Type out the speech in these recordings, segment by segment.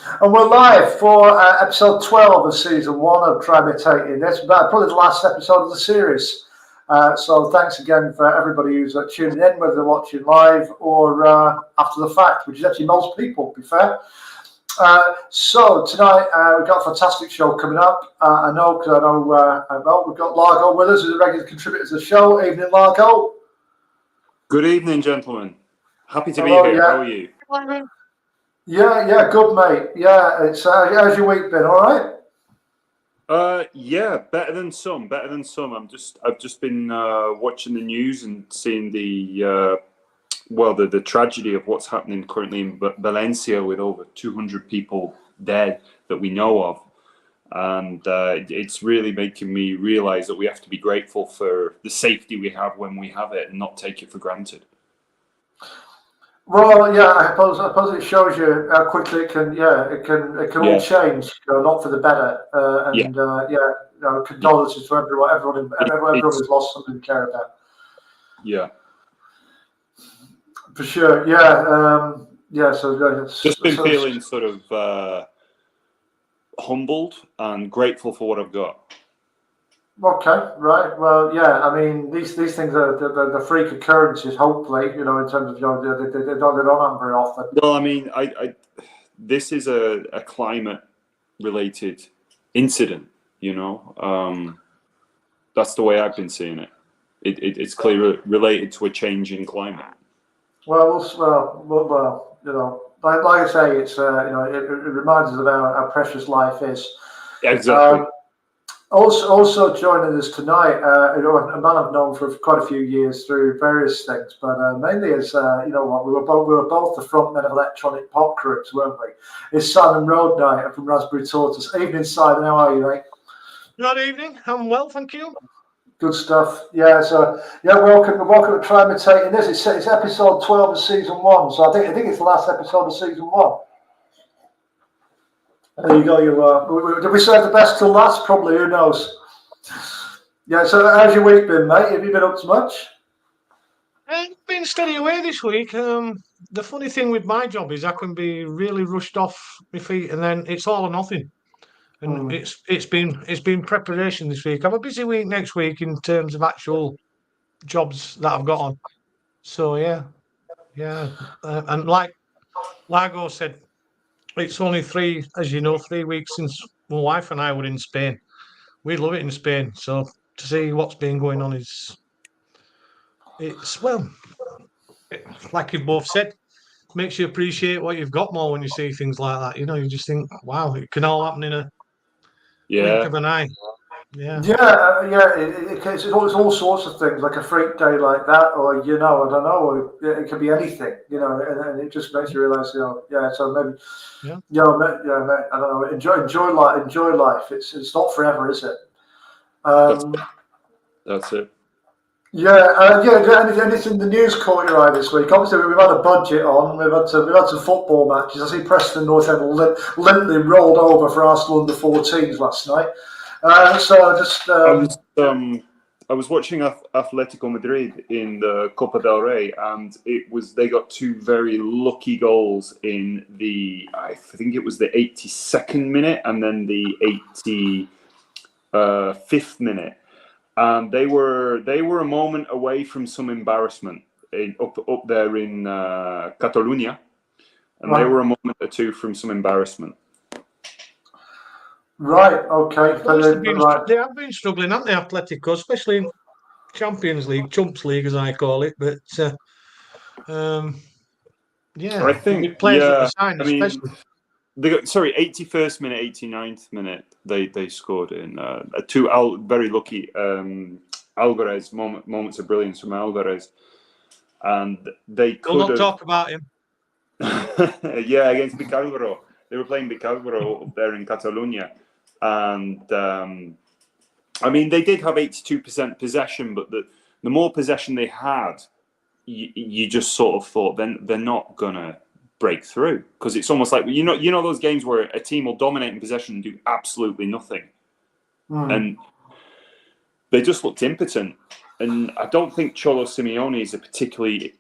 And we're live for episode 12 of season 1 of Imitating. That's probably the last episode of the series. So thanks again for everybody who's tuning in, whether they're watching live or after the fact, which is actually most people, to be fair. So tonight we've got a fantastic show coming up. I know we've got Largo with us, who's a regular contributor to the show. Evening, Largo. Good evening, gentlemen. Happy to be here. Yeah. How are you? Yeah, good, mate. Yeah, it's how's your week been? All right. Yeah, better than some. I've just been watching the news and seeing the tragedy of what's happening currently in Valencia, with over 200 people dead that we know of, and it's really making me realize that we have to be grateful for the safety we have when we have it and not take it for granted. Well, yeah, I suppose it shows you how quickly it can all change, not for the better. Condolences to everyone who's lost something to care about. Yeah, for sure. Yeah, So just been feeling sort of humbled and grateful for what I've got. Okay, right. Well, yeah. I mean, these things are the freak occurrences. Hopefully, in terms of they don't happen very often. Well, I mean, this is a climate-related incident. That's the way I've been seeing it. It's clearly related to a change in climate. Well, like I say, it's it reminds us of how precious life is. Exactly. Also joining us tonight, a man I've known for quite a few years through various things, but mainly as we were both the frontmen of electronic pop groups, weren't we? Is Simon Roadnight from Raspberry Tortoise. Evening, Simon. How are you, mate? Good evening. I'm well, thank you. Good stuff. Yeah. So welcome to Try Imitating This. It's episode 12 of season 1. So I think it's the last episode of season 1. There you go. Did we save the best till last? Probably. Who knows? Yeah. So how's your week been, mate? Have you been up to much? I've been steady away this week. The funny thing with my job is I can be really rushed off my feet, and then it's all or nothing. And it's been preparation this week. I have a busy week next week in terms of actual jobs that I've got on. So yeah. And like Largo said, it's only 3 weeks since my wife and I were in Spain. We love it in Spain. So to see what's been going on like you both said, makes you appreciate what you've got more when you see things like that. You just think, wow, it can all happen in a blink of an eye. It's all sorts of things, like a freak day like that, or I don't know, it could be anything, and it just makes you realize, So maybe, I don't know, enjoy life. It's not forever, is it? That's it. Anything in the news caught your eye this week? Obviously, we've had a budget on. We've had some football matches. I see Preston North End limply rolled over for Arsenal under 14s last night. I was watching Atletico Madrid in the Copa del Rey, and they got 2 very lucky goals in I think it was the 82nd minute and then the 85th minute. And they were a moment away from some embarrassment up there in Catalonia, and they were a moment or 2 from some embarrassment. Right. Okay. They have been struggling, haven't they, Atletico, especially in Champions League, Chumps League, as I call it. But I think players at the side, especially. They got 81st minute, 89th minute. They scored in 2 very lucky Alvarez moments of brilliance from Alvarez, and they could. We'll not talk about him. Against Bicalvaro. They were playing Bicalvaro up there in Catalonia, and they did have 82% possession, but the more possession they had, you just sort of thought they're not gonna break through, because it's almost like those games where a team will dominate in possession and do absolutely nothing, and they just looked impotent. And I don't think Cholo Simeone is a particularly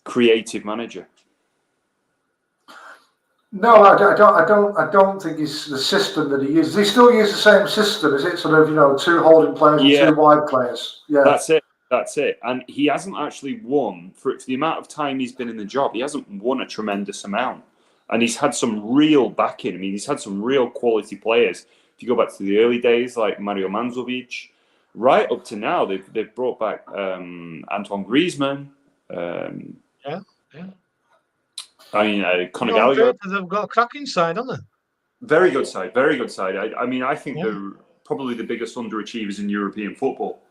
creative manager. No, I don't think it's the system that he uses. He still uses the same system. Is it sort of two holding players and Yeah, two wide players? Yeah, that's it. That's it. And he hasn't actually won for the amount of time he's been in the job. He hasn't won a tremendous amount, and he's had some real backing. I mean, he's had some real quality players. If you go back to the early days, like Mario Mandzukic, right up to now, they've brought back Antoine Griezmann. Yeah, yeah. I mean, Conor On Gallagher. paper, they've got a cracking side, haven't they? Very good side. Very good side. I mean, I think Yeah. they're probably the biggest underachievers in European football.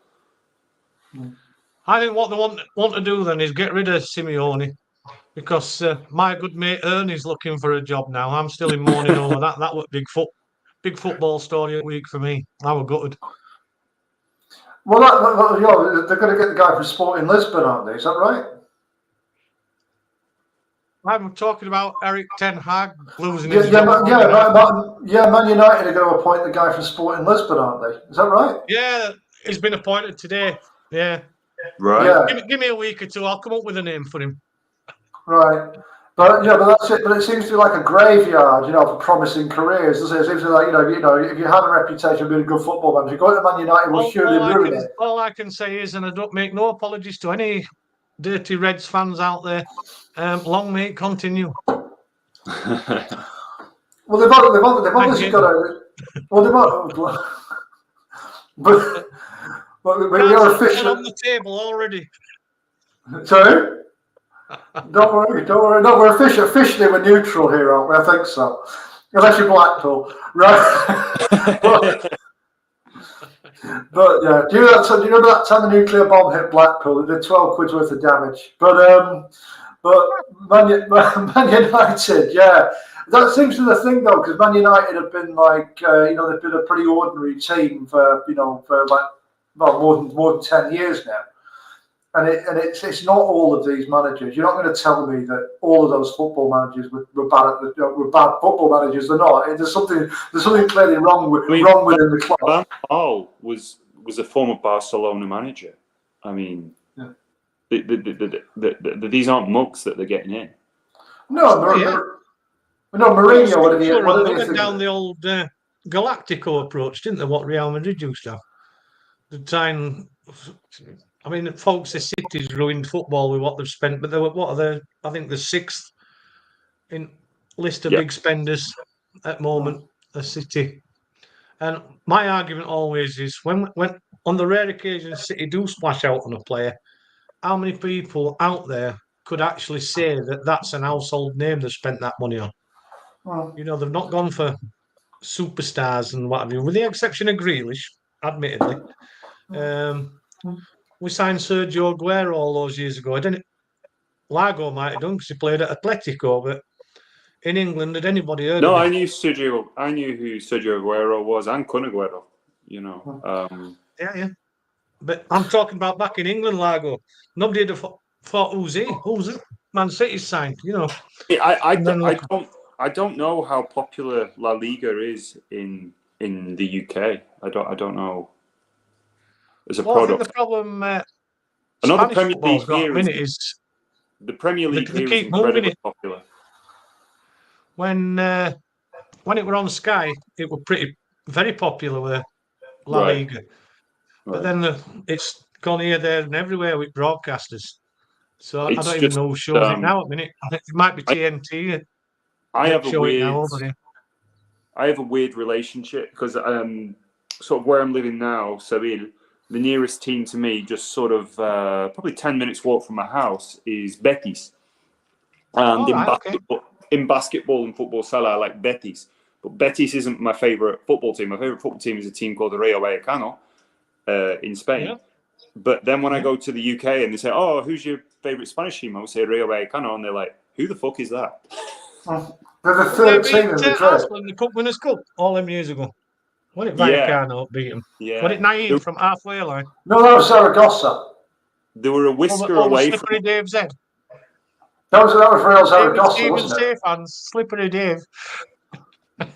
I think what they want to do then is get rid of Simeone because my good mate Ernie's looking for a job now. I'm still in mourning over that. That was big football story of the week for me. I was gutted. Well, they're going to get the guy from Sporting Lisbon, aren't they? Is that right? I'm talking about Eric Ten Hag losing Yeah, his job. Man United are going to appoint the guy from Sporting Lisbon, aren't they? Is that right? Yeah, he's been appointed today. Yeah. Right. Yeah. Give me a week or two. I'll come up with a name for him. Right. But that's it. But it seems to be like a graveyard, for promising careers. Doesn't it? It seems to be like if you have a reputation of being a good football manager, going to Man United will surely ruin it. All I can say is, and I don't make no apologies to any dirty Reds fans out there. Long may it continue. Well, they've obviously got a. Well, but we are officially on the table already. Sorry. Don't worry. No, we're officially we're neutral here, aren't we? I think so. Unless you're Blackpool, right? but yeah, do you know that time the nuclear bomb hit Blackpool? It did 12 quid's worth of damage. But Man United, yeah, that seems to be the thing though, because Man United have been like they've been a pretty ordinary team for more than 10 years now. And it's not all of these managers. You're not going to tell me that all of those football managers were bad football managers. They're not. There's something clearly wrong within the club. Van Gaal was a former Barcelona manager. I mean, yeah. These aren't mugs that they're getting in. No, Mourinho. They went down the old Galactico approach, didn't they? What Real Madrid used to have. The time. I mean, folks, the City's ruined football with what they've spent, but they were I think the sixth in list of big spenders at the moment, the City. And my argument always is when on the rare occasion City do splash out on a player, how many people out there could actually say that that's an household name they've spent that money on? They've not gone for superstars and what have you, with the exception of Grealish, admittedly. We signed Sergio Aguero all those years ago. Largo might have done because he played at Atletico, but in England, had anybody heard of him? No, I knew who Sergio Aguero was and Kun Aguero. Yeah. But I'm talking about back in England, Largo. Nobody had thought, who's he? Who's it? Man City signed, I don't know how popular La Liga is in the UK. I don't know. As a product. I think the problem another Premier League here is the Premier League they here keep is incredibly popular. When it were on Sky, it were very popular with La Liga. Right. But then it's gone here, there, and everywhere with broadcasters. So I don't even know who shows it now at the minute. I think it might be TNT. I have a weird relationship because sort of where I'm living now, Seville, the nearest team to me, just sort of probably 10 minutes walk from my house, is Betis. And in basketball and football, I like Betis. But Betis isn't my favourite football team. My favourite football team is a team called the Rayo Vallecano in Spain. Yeah. But then when I go to the UK and they say, oh, who's your favourite Spanish team? I would say Rayo Vallecano. And they're like, who the fuck is that? They're the third team in the Arsenal in the Cup Winners' Cup all them years ago. What did Vallecano beat them? Yeah. What did Naeem from halfway line? No, that was Zaragoza. They were a whisker away Slippery from Dave's head. That was Real Zaragoza, wasn't it? Fans, Slippery Dave.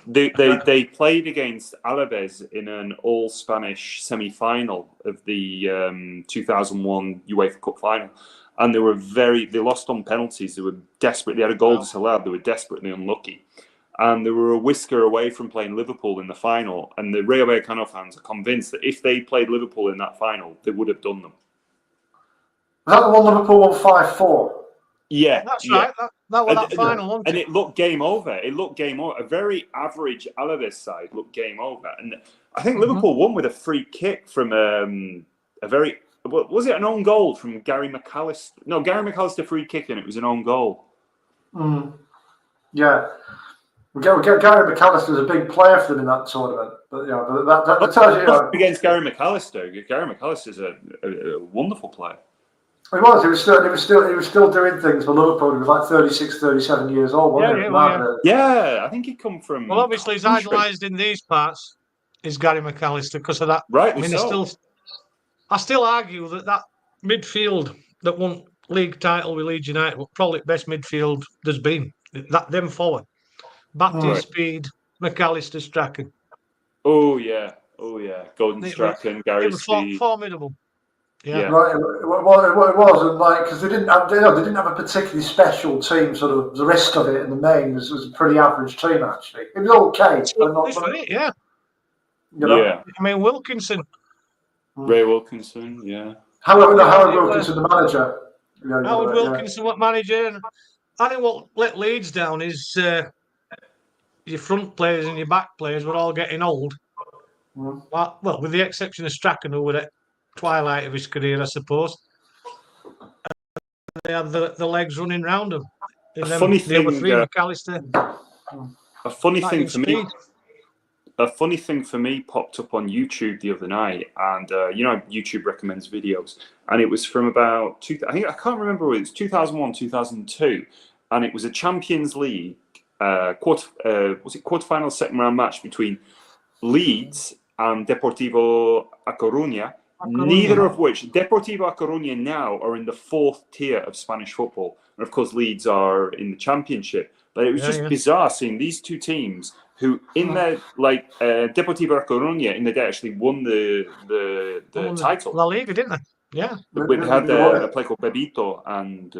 They played against Alaves in an all-Spanish semi-final of the 2001 UEFA Cup final. and they lost on penalties. They were desperate. They had a goal disallowed. They were desperately unlucky. And they were a whisker away from playing Liverpool in the final. And the Rayo Vallecano fans are convinced that if they played Liverpool in that final, they would have done them. Was that the one Liverpool won 5-4? Yeah, that's right. That was that final, wasn't and it? it looked game over. A very average Alaves side looked game over. And I think Liverpool won with a free kick from a very... Was it an own goal from Gary McAllister? No, Gary McAllister free kick, and it was an own goal. Yeah. Gary McAllister was a big player for them in that tournament. But that tells you... Against Gary McAllister. Gary McAllister is a wonderful player. He was still doing things for Liverpool. He was like 36, 37 years old, wasn't he? Yeah, I think he'd come from... Well, obviously, he's idolised in these parts is Gary McAllister because of that. Right, I still argue that midfield that won league title with Leeds United was probably the best midfield there's been. Them forward. Batty, Speed, McAllister, Strachan. Oh, yeah. Golden Strachan, Gary Speed. Formidable. Yeah. Right. It was, and because they didn't have a particularly special team. Sort of the rest of it in the main was a pretty average team actually. It was okay, but not. Yeah. Yeah. I mean Wilkinson. Ray Wilkinson. Yeah. Howard Wilkinson, the manager. Howard Wilkinson, what manager? And I think what let Leeds down is your front players and your back players were all getting old. Well, with the exception of Strachan, who were at twilight of his career, I suppose. They have the legs running round them. A funny thing, McAllister. A funny thing for me popped up on YouTube the other night, and YouTube recommends videos, and it was from about I can't remember whether it's 2001, 2002, and it was a Champions League quarterfinal second round match between Leeds and Deportivo A Coruña. Neither of which, Deportivo A Coruña now are in the 4th tier of Spanish football, and of course Leeds are in the Championship. But it was bizarre seeing these two teams who, in their Deportivo A Coruña, in the day actually won the title. La Liga, didn't they? Yeah. They had a player called Bebito and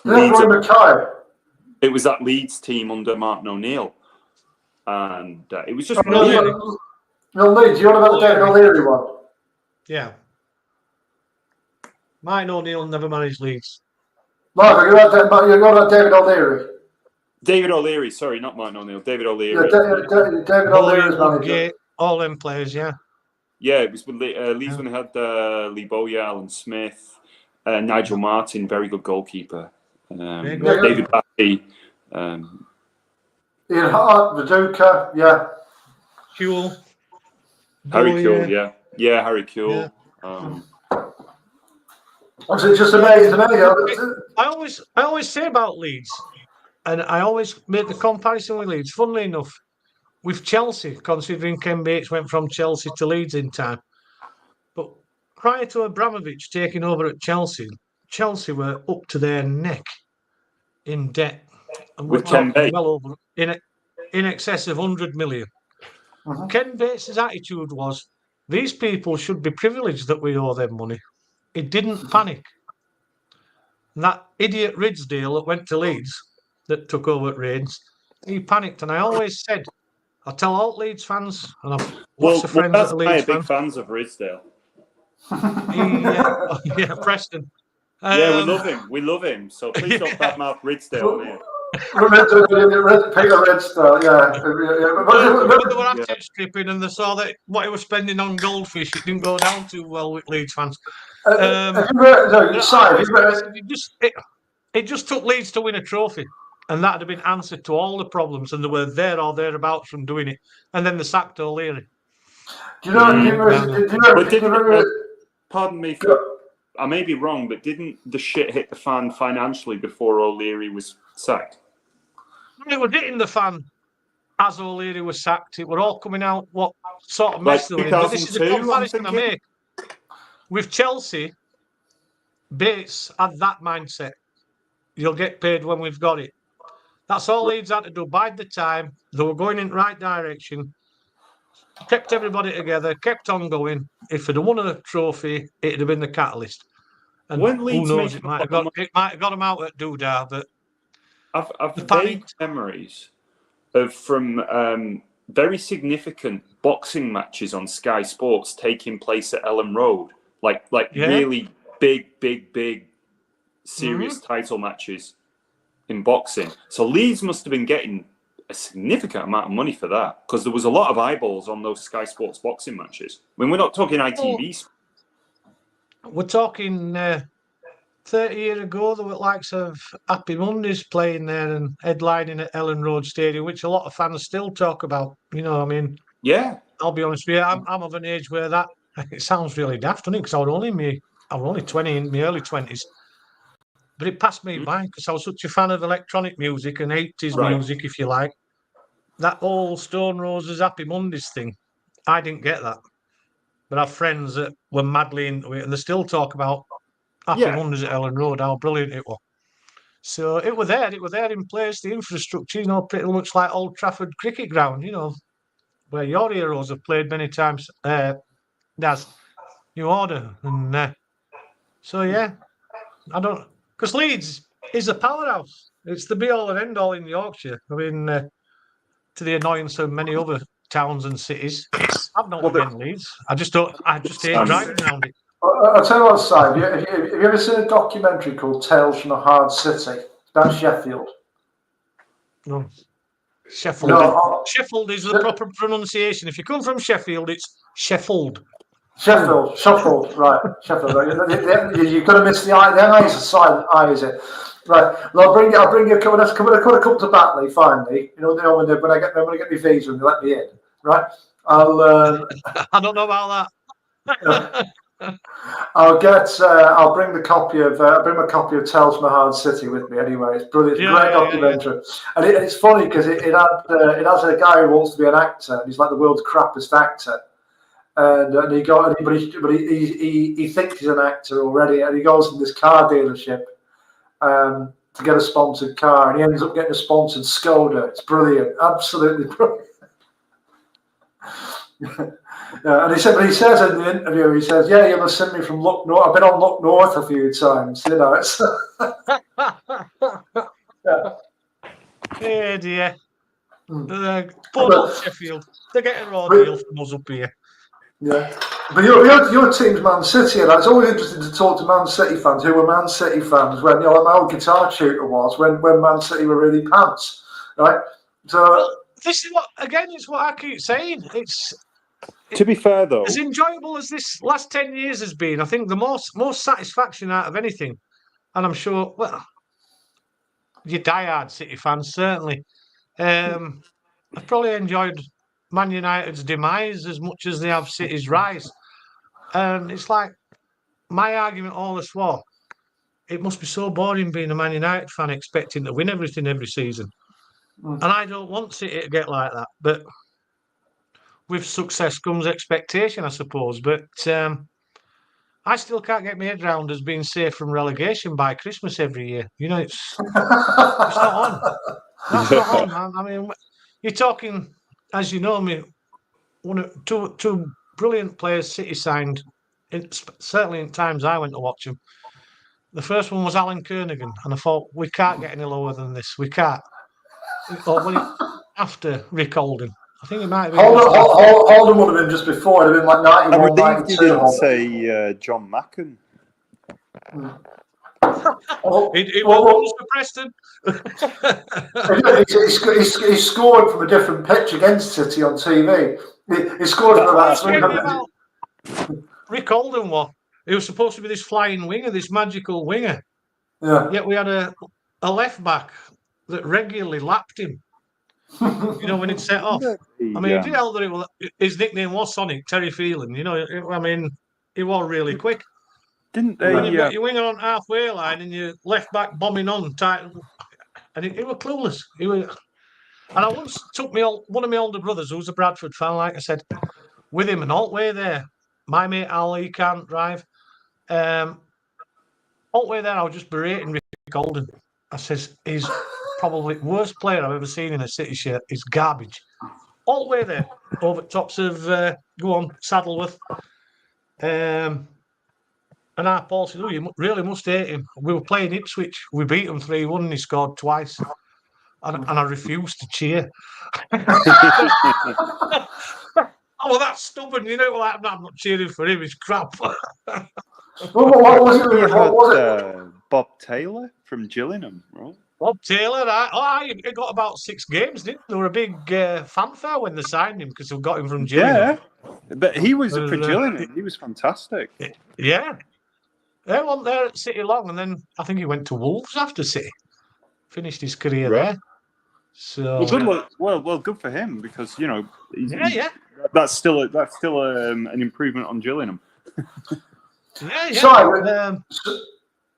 Leeds. It was that Leeds team under Martin O'Neill, and it was just Leeds. You want about the David O'Leary one? Yeah. Martin O'Neill never managed Leeds. Mark, you're about David O'Leary. David O'Leary, sorry, not Martin O'Neill. David O'Leary. David O'Leary's manager. All them players, yeah. Yeah, it was with Leeds when they had Lee Bowyer, Alan Smith, Nigel Martin, very good goalkeeper. David Batty. Ian Hart, Viduka, Kuehl. Harry Kuehl, yeah, Harry Kuehl. Yeah. It's just amazing. I always say about Leeds, and I always make the comparison with Leeds. Funnily enough, with Chelsea, considering Ken Bates went from Chelsea to Leeds in time, but prior to Abramovich taking over at Chelsea were up to their neck in debt, and with Ken Bates, well over in excess of 100 million. Ken Bates' attitude was, these people should be privileged that we owe them money. He didn't panic. And that idiot Ridsdale that went to Leeds, that took over at Reigns, he panicked. And I always said, I tell all Leeds fans, and I've lots of friends that are Leeds big fans of Ridsdale. Preston. We love him. So please don't badmouth Ridsdale on here. Peter Ridsdale, They were asset stripping, and they saw that what he was spending on goldfish, it didn't go down too well with Leeds fans. It just took Leeds to win a trophy, and that had been answered to all the problems, and they were there or thereabouts from doing it. And then they sacked O'Leary. Pardon me, I may be wrong, but didn't the shit hit the fan financially before O'Leary was sacked? It was hitting the fan as O'Leary was sacked. It were all coming out what sort of mess they were in. But this is a comparison I make. With Chelsea, Bates had that mindset. You'll get paid when we've got it. That's all Leeds had to do. Bide the time. They were going in the right direction. Kept everybody together. Kept on going. If they'd have won a trophy, it'd have been the catalyst. And When who Leeds knows, make it might have got them out at Doodah, but I've the vague panic. memories of from very significant boxing matches on Sky Sports taking place at Ellen Road, like Yeah. really big serious title matches in boxing. So Leeds must have been getting a significant amount of money for that, because there was a lot of eyeballs on those Sky Sports boxing matches. I mean, we're not talking ITV. We're talking 30 years ago, there were likes of Happy Mondays playing there and headlining at Ellen Road Stadium, which a lot of fans still talk about. You know, I mean, Yeah. I'll be honest with you, I'm of an age where that it sounds really daft, doesn't it? Because I was only 20 in my early 20s, but it passed me by because I was such a fan of electronic music and 80s Right. music, if you like. That whole Stone Roses Happy Mondays thing, I didn't get that. But I have friends that were madly into it, and they still talk about Happy Mondays at Ellen Road, how brilliant it was. So it was there in place, the infrastructure, you know, pretty much like Old Trafford Cricket Ground, you know, where your heroes have played many times. That's New Order. And so, yeah, I don't, because Leeds is a powerhouse. It's the be all and end all in Yorkshire. I mean, to the annoyance of many other towns and cities. I've not against Leeds. I just hate driving around it. I'll tell you what, Si, have you ever seen a documentary called Tales from a Hard City? That's Sheffield. No. Sheffield. No, Sheffield is the proper pronunciation. If you come from Sheffield, it's Sheffield. Sheffield, right. Sheffield, right. You've got to miss the I. The I is a silent I, is it? Right. Well, I'll bring you a couple. Come to Batley, finally. You know when I get my visa and they let me in, right? I don't know about that. I'll bring my copy of Tales from a Hard City with me anyway. It's brilliant. It's a great documentary. Yeah. And it's funny because it has a guy who wants to be an actor, and he's like the world's crappiest actor. And he thinks he's an actor already, and he goes in this car dealership to get a sponsored car, and he ends up getting a sponsored Skoda. It's brilliant, absolutely brilliant. Yeah, and he says in the interview, he says, "Yeah, you must send me from Look North. I've been on Look North a few times, you know." It's yeah. Hey dear. Poor Sheffield. They're getting a raw deal from us up here. Yeah, but your team's Man City, and it's always interesting to talk to Man City fans who were Man City fans when, you know, my old guitar tutor was when Man City were really pants, right? So well, this is it's what I keep saying. To be fair, though, as enjoyable as this last 10 years has been, I think the most satisfaction out of anything, and I'm sure, well, you diehard City fans certainly. I've probably enjoyed Man United's demise as much as they have City's rise. And it's like my argument all this war. It must be so boring being a Man United fan expecting to win everything every season. And I don't want City to get like that. But with success comes expectation, I suppose. But I still can't get my head round as being safe from relegation by Christmas every year. You know, it's not on. That's not on, man. I mean, you're talking, as you know me, two brilliant players City signed, certainly in times I went to watch them. The first one was Alan Kernigan, and I thought, we can't get any lower than this. We can't. After Rick Holden. I think it might have been. Holden would have been just before. It'd have been like 91, I'm relieved you 92. didn't say John Macken. He was for Preston. He scored from a different pitch against City on TV. He scored from about 300. Rick Holden was. He was supposed to be this flying winger, this magical winger. Yeah. Yet we had a left back that regularly lapped him. You know, when he'd set off. I mean, he did tell that his nickname was Sonic, Terry Phelan. You know, I mean, he was really quick. Didn't they? When you've got your winger on halfway line and your left back bombing on tight, and he was clueless. And I once took one of my older brothers, who's a Bradford fan, like I said, with him and all the way there. My mate Al, he can't drive. All the way there, I was just berating Rick Golden. I says, he's probably the worst player I've ever seen in a City shirt. He's garbage. All the way there, over tops of Saddleworth. And And our Paul said, "Oh, you really must hate him." We were playing Ipswich. We beat them 3-1 and he scored twice. And I refused to cheer. Oh, that's stubborn. You know, like, I'm not cheering for him. It's crap. What was it? You What was it? had Bob Taylor from Gillingham, right? Bob Taylor, he got about 6 games, didn't they? There were a big fanfare when they signed him because we got him from Gillingham. Yeah, but he was for Gillingham. He was fantastic. Yeah. He went there at City long, and then I think he went to Wolves after City. Finished his career there. So well, good for him because he's, yeah. That's still an improvement on Gillingham. Yeah. Sorry,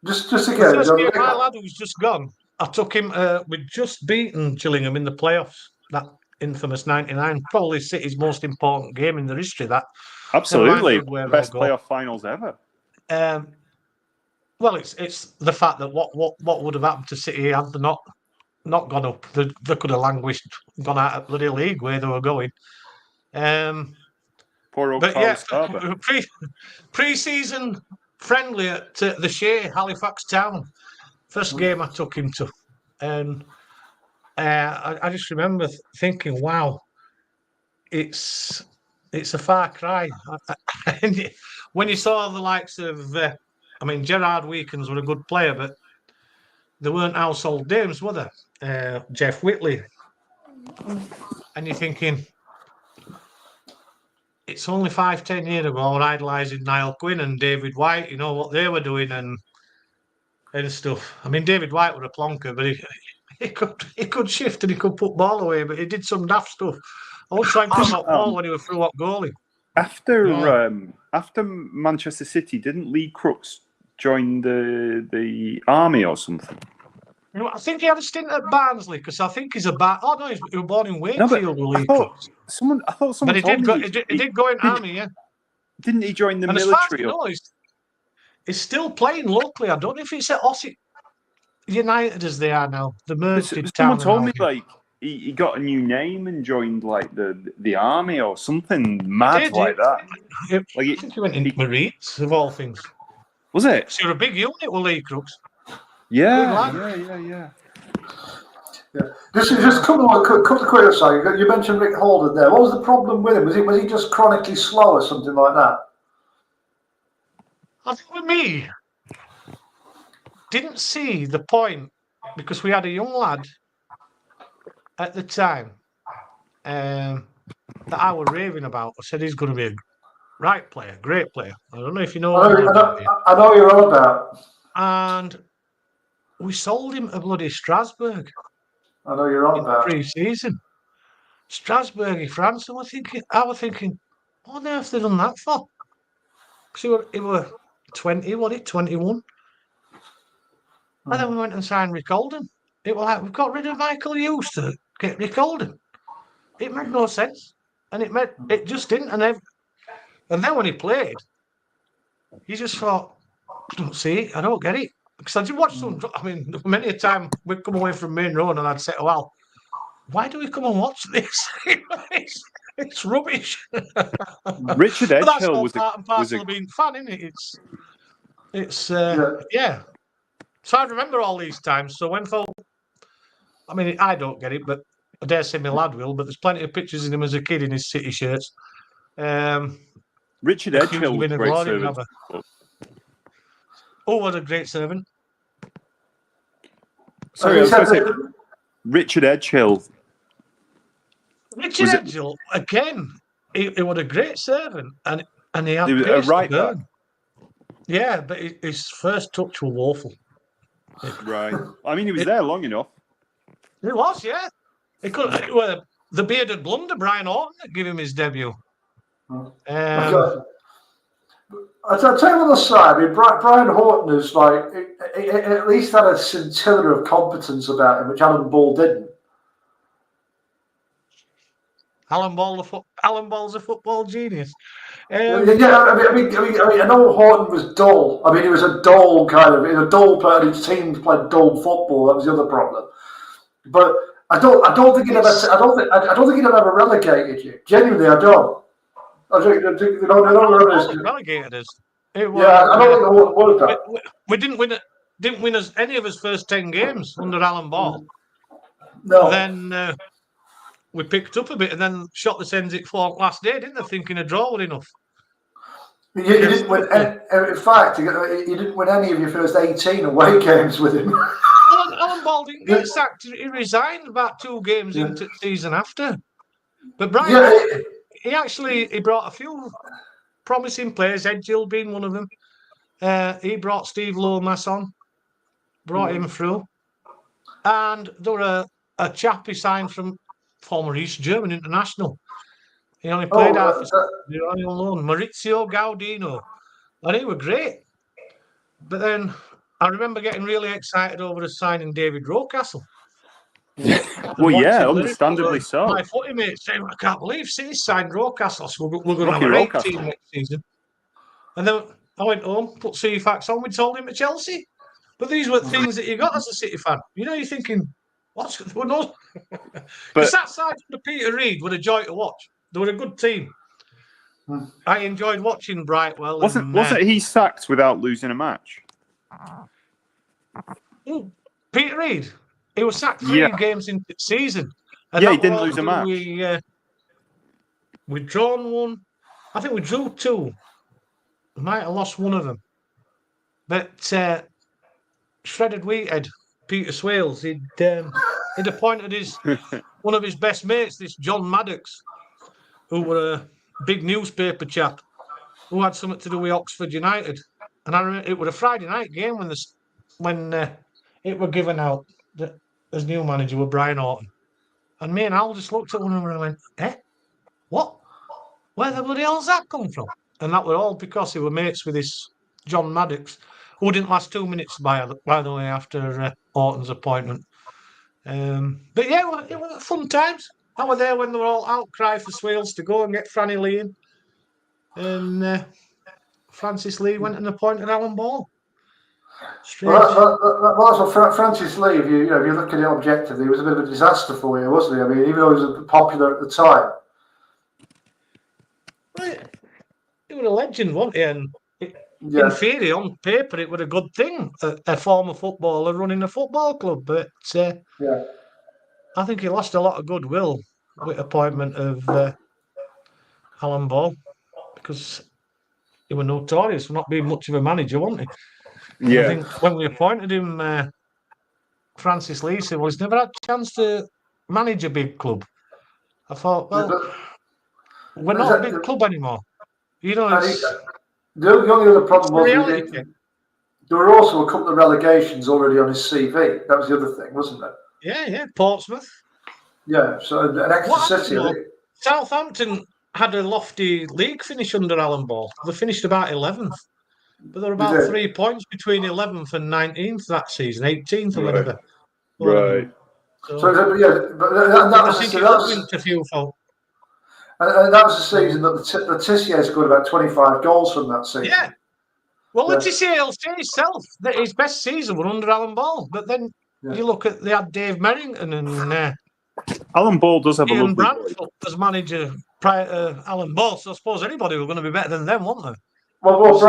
just again. The first year my lad who's just gone, I took him. We'd just beaten Gillingham in the playoffs. That infamous 99, probably City's most important game in their history. That absolutely best playoff finals ever. Well, it's the fact that what would have happened to City had they not gone up. They could have languished, gone out of bloody league where they were going. Poor old Carl Starber. Pre-season friendly at the Shea, Halifax Town. First game I took him to, and I just remember thinking, "Wow, it's a far cry." When you saw the likes of, Gerard Weekens were a good player, but they weren't household names, were they? Jeff Whitley, and you're thinking, it's only 5-10 years ago we're idolising Niall Quinn and David White, what they were doing and stuff. David White was a plonker, but he could shift and he could put ball away, but he did some daft stuff. I was trying to come up ball when he was through up goalie. After Manchester City, didn't Lee Crooks join the army or something? I think he had a stint at Barnsley because I think he's he was born in Wakefield. I thought someone but he did go in army, yeah. Didn't he join the and military? As far as he's still playing locally. I don't know if it's at Ossett United as they are now. The merged town. Someone told me he got a new name and joined the army or something mad like that. I think he went in Marines of all things. Was it? So you're a big unit with Lee Crooks. Yeah. Just a couple of quick aside. You mentioned Rick Holden there. What was the problem with him? Was he just chronically slow or something like that? I think with me, didn't see the point because we had a young lad at the time that I was raving about. I said he's going to be a great player. I don't know if you know. I know you're on about. And we sold him to bloody Strasbourg. I know you're on about. Pre-season. Strasbourg, France. And I was thinking, what on earth have they done that for? Because he were 20, was it? 21. And then we went and signed Rick Holden. It was like, we've got rid of Michael Hughes to get Rick Holden. It made no sense. And it just didn't. And then when he played, you just thought, I don't see it. I don't get it. Because I did watch some. Many a time we'd come away from Main Road and I'd say, "Well, why do we come and watch this? It's rubbish." Richard Edgehill was part and parcel of being fan, isn't it? It's yeah. So I remember all these times. So when folk, I don't get it, but I dare say my lad will. But there's plenty of pictures of him as a kid in his City shirts. Richard Edgehill was a great servant. Oh, what a great servant. Sorry, I was going to say, Richard Edgehill. Richard Edgehill, again, he was a great servant. And he had was a right back. Yeah, but his first touch was woeful. Right. He was there long enough. He was, yeah. The bearded blunder, Brian Horton, that gave him his debut. I'll tell you on the side, Brian Horton is he at least had a scintilla of competence about him, which Alan Ball didn't. Alan Ball's a football genius. I know Horton was dull. He was a dull a dull player. His teams played dull football. That was the other problem. But I don't think he'd ever relegated you. Genuinely, I don't. I think relegated us. It was. Yeah, I don't think I would have won that. We didn't win it. Didn't win us any of his first 10 games under Alan Ball. No. Then we picked up a bit and then shot the Sens at Falk last day, didn't they? Thinking a draw was enough. You didn't win. In fact, you didn't win any of your first 18 away games with him. Alan Ball didn't get sacked. He resigned about 2 games into the season after. But Brian, he brought a few promising players, Ed Gill being one of them. He brought Steve Lomas on, brought him through. And there were a chap he signed from former East German international. He only played half his season on loan, Maurizio Gaudino. And he were great. But then I remember getting really excited over us signing David Rocastle. Well, yeah, understandably so. My footy mates saying, I can't believe City signed Rocastle, so we're going to have a great team next season. And then I went home, put CFAX on, we told him to Chelsea. But these were things that you got as a City fan. You know, you're thinking, what's going on? Because that side of the Peter Reid were a joy to watch. They were a good team. I enjoyed watching Brightwell. Wasn't he sacked without losing a match? Peter Reid? He was sacked 3 games into the season. And he didn't lose a match. We'd drawn 1. I think we drew 2. We might have lost 1 of them. But Shredded Wheathead, Peter Swales, he'd appointed one of his best mates, this John Maddox, who were a big newspaper chap who had something to do with Oxford United. And I remember it was a Friday night game when it were given out that as new manager were Brian Orton. And me and Al just looked at one another and went, what? Where the bloody hell's that come from? And that were all because they were mates with this John Maddox, who didn't last 2 minutes, by the way, after Orton's appointment. But yeah, it was fun times. I was there when they were all outcry for Swales to go and get Franny Lee in. And Francis Lee went and appointed Alan Ball. Well, Francis Lee, if you look at it objectively, he was a bit of a disaster for you, wasn't he? I mean, even though he was popular at the time. Right. He was a legend, wasn't he? And in theory, on paper, it was a good thing, a former footballer running a football club. But I think he lost a lot of goodwill with the appointment of Alan Ball, because he was notorious for not being much of a manager, wasn't he? Yeah. I think when we appointed him, Francis Lee said, well, he's never had a chance to manage a big club. I thought, well, we're not a big club anymore. You know, the only other problem was there were also a couple of relegations already on his CV. That was the other thing, wasn't it? Yeah, Portsmouth. Yeah, so an extra city. Southampton had a lofty league finish under Alan Ball. They finished about 11th. But there were about 3 points between 11th and 19th that season, 18th or whatever. Right. So that was a few folk. And that was the season that the Tissier scored about 25 goals from that season. Yeah. Well, the Tissier will say himself that his best season was under Alan Ball. But then you look at, they had Dave Merrington and Alan Ball does have Ian a lovely Brandfoot as manager prior to Alan Ball. So I suppose anybody was going to be better than them, wasn't they? Well,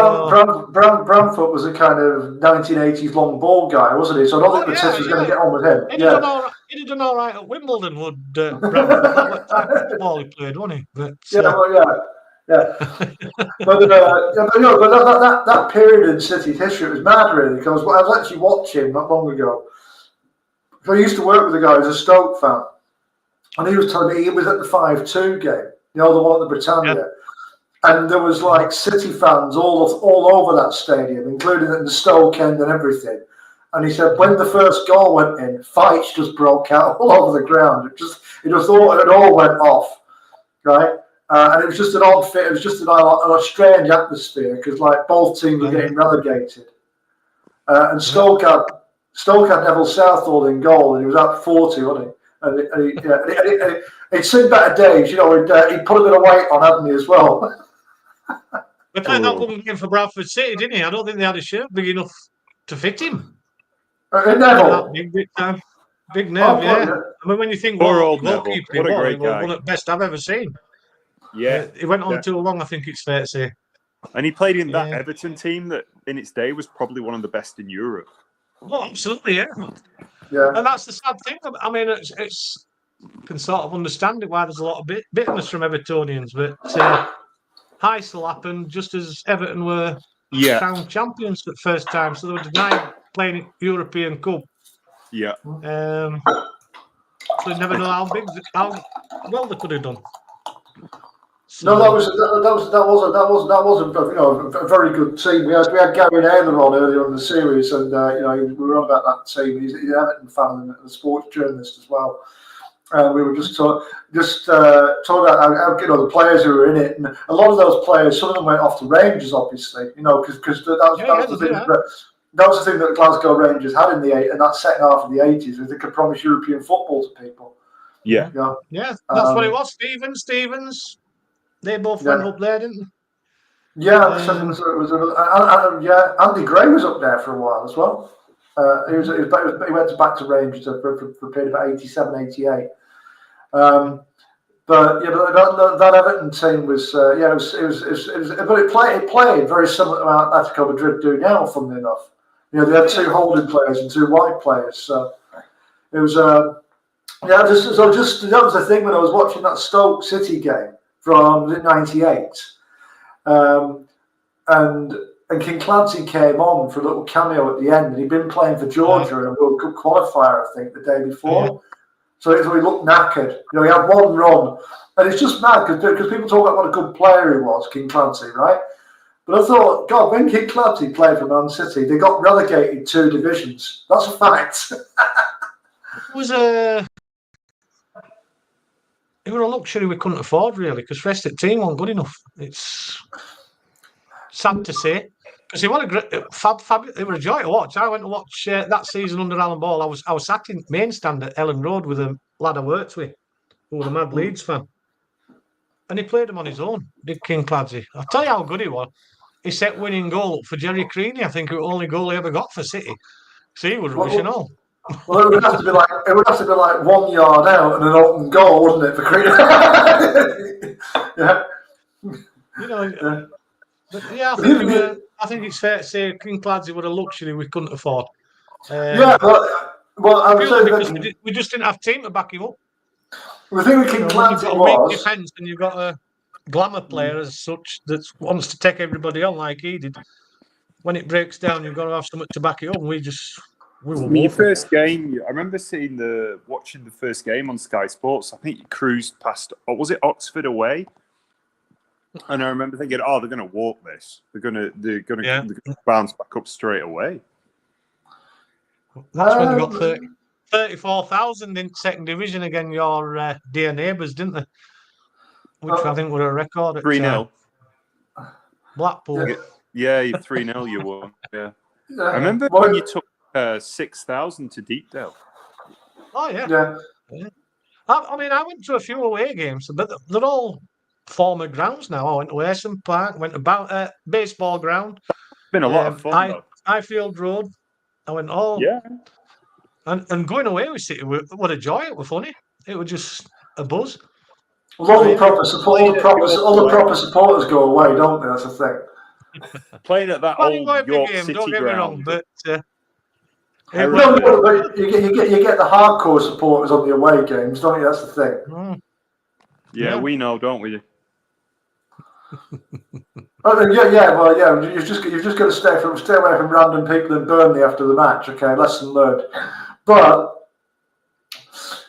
Brandfoot was a kind of 1980s long ball guy, wasn't he? So I don't think the Tiss was going to get on with him. He did all right at Wimbledon, would Brandfoot. That was the type of football he played, wasn't he? But, but that period in City's history, it was mad, really, because I was actually watching not long ago. So I used to work with a guy who's a Stoke fan, and he was telling me he was at the 5-2 game, the one at the Britannia. Yeah. And there was like City fans all over that stadium, including at the Stoke end and everything. And he said when the first goal went in, fights just broke out all over the ground. It all went off, right? And it was just an odd fit. It was just a strange atmosphere because like both teams were getting relegated. And Stoke had Neville Southall in goal, and he was at 40, wasn't he? And he'd seen better days. You know, he'd put a bit of weight on, hadn't he, as well? But that one game for Bradford City, didn't he? I don't think they had a shirt big enough to fit him. Neville. Big Neville, yeah. I mean, when you think goalkeeper, what a great guy. One of the best I've ever seen. Yeah. He went on too long, I think it's fair to say. And he played in that Everton team that, in its day, was probably one of the best in Europe. Oh, absolutely, yeah. Yeah. And that's the sad thing. I mean, it's can sort of understand it why there's a lot of bitterness from Evertonians, but Heysel happened just as Everton were crowned champions for the first time, so they were denied playing European Cup. Yeah. So you never know how well they could have done. So, No, that was a very good team. We had Gary Naylor on earlier in the series, and we were on about that team. He's an Everton fan and a sports journalist as well. We were just talking about how the players who were in it, and a lot of those players, some of them went off to Rangers, obviously, because that was the thing. That was the thing that Glasgow Rangers had in that second half of the 80s, was they could promise European football to people. Yeah. Yeah, that's what it was. Stevens, they both went up there, didn't they? Yeah, Andy Gray was up there for a while as well. He went back to Rangers for a period of 87, 88. But that Everton team was but it played very similar to how Atletico Madrid do now. Funnily enough, they had two holding players and two wide players. So it was that was the thing when I was watching that Stoke City game from '98, and King Clancy came on for a little cameo at the end, and he'd been playing for Georgia in a World Cup qualifier, I think, the day before. Yeah. So he looked knackered. He had one run. And it's just mad because people talk about what a good player he was, King Clancy, right? But I thought, God, when King Clancy played for Man City, they got relegated 2 divisions. That's a fact. It was a luxury we couldn't afford, really, because the rest of the team weren't good enough. It's sad to say. Because he was a great, it was a joy to watch. I went to watch that season under Alan Ball. I was sat in main stand at Ellen Road with a lad I worked with, who was a mad Leeds fan, and he played him on his own. Did King Clancy? I'll tell you how good he was. He set winning goal up for Jerry Creaney. I think it was the only goal he ever got for City. So he was rushing on. Well, it would have to be like 1 yard out and an open goal, wouldn't it, for Creaney? Yeah. I think it's fair to say King Clancy was a luxury we couldn't afford. I would say because we just didn't have team to back him up. The thing with King Clancy was, you've got a weak defence and you've got a glamour player as such that wants to take everybody on like he did. When it breaks down, you've got to have something to back it up. And we were your first game. I remember watching the first game on Sky Sports. I think you cruised past. Or was it Oxford away? And I remember thinking, they're going to walk this. They're going to bounce back up straight away. That's when they got 34,000 in second division again. Your dear neighbours, didn't they? Which I think were a record at 3-0. Blackpool. Yeah, 3-0 you won. Yeah. I remember when you took 6,000 to Deepdale. Oh yeah. I mean, I went to a few away games, but they're all former grounds now. I went to Ayson Park, went to baseball ground. It's been a lot of fun. Highfield Road. I went and going away with City, what a joy! It was funny. It was just a buzz. All the proper supporters go away, don't they? That's the thing. Playing at that old York game, City don't get ground. Me wrong, but but you get the hardcore supporters on the away games, don't you? That's the thing. Yeah, we know, don't we? You've just got to stay away from random people in Burnley after the match. Okay, lesson learned. But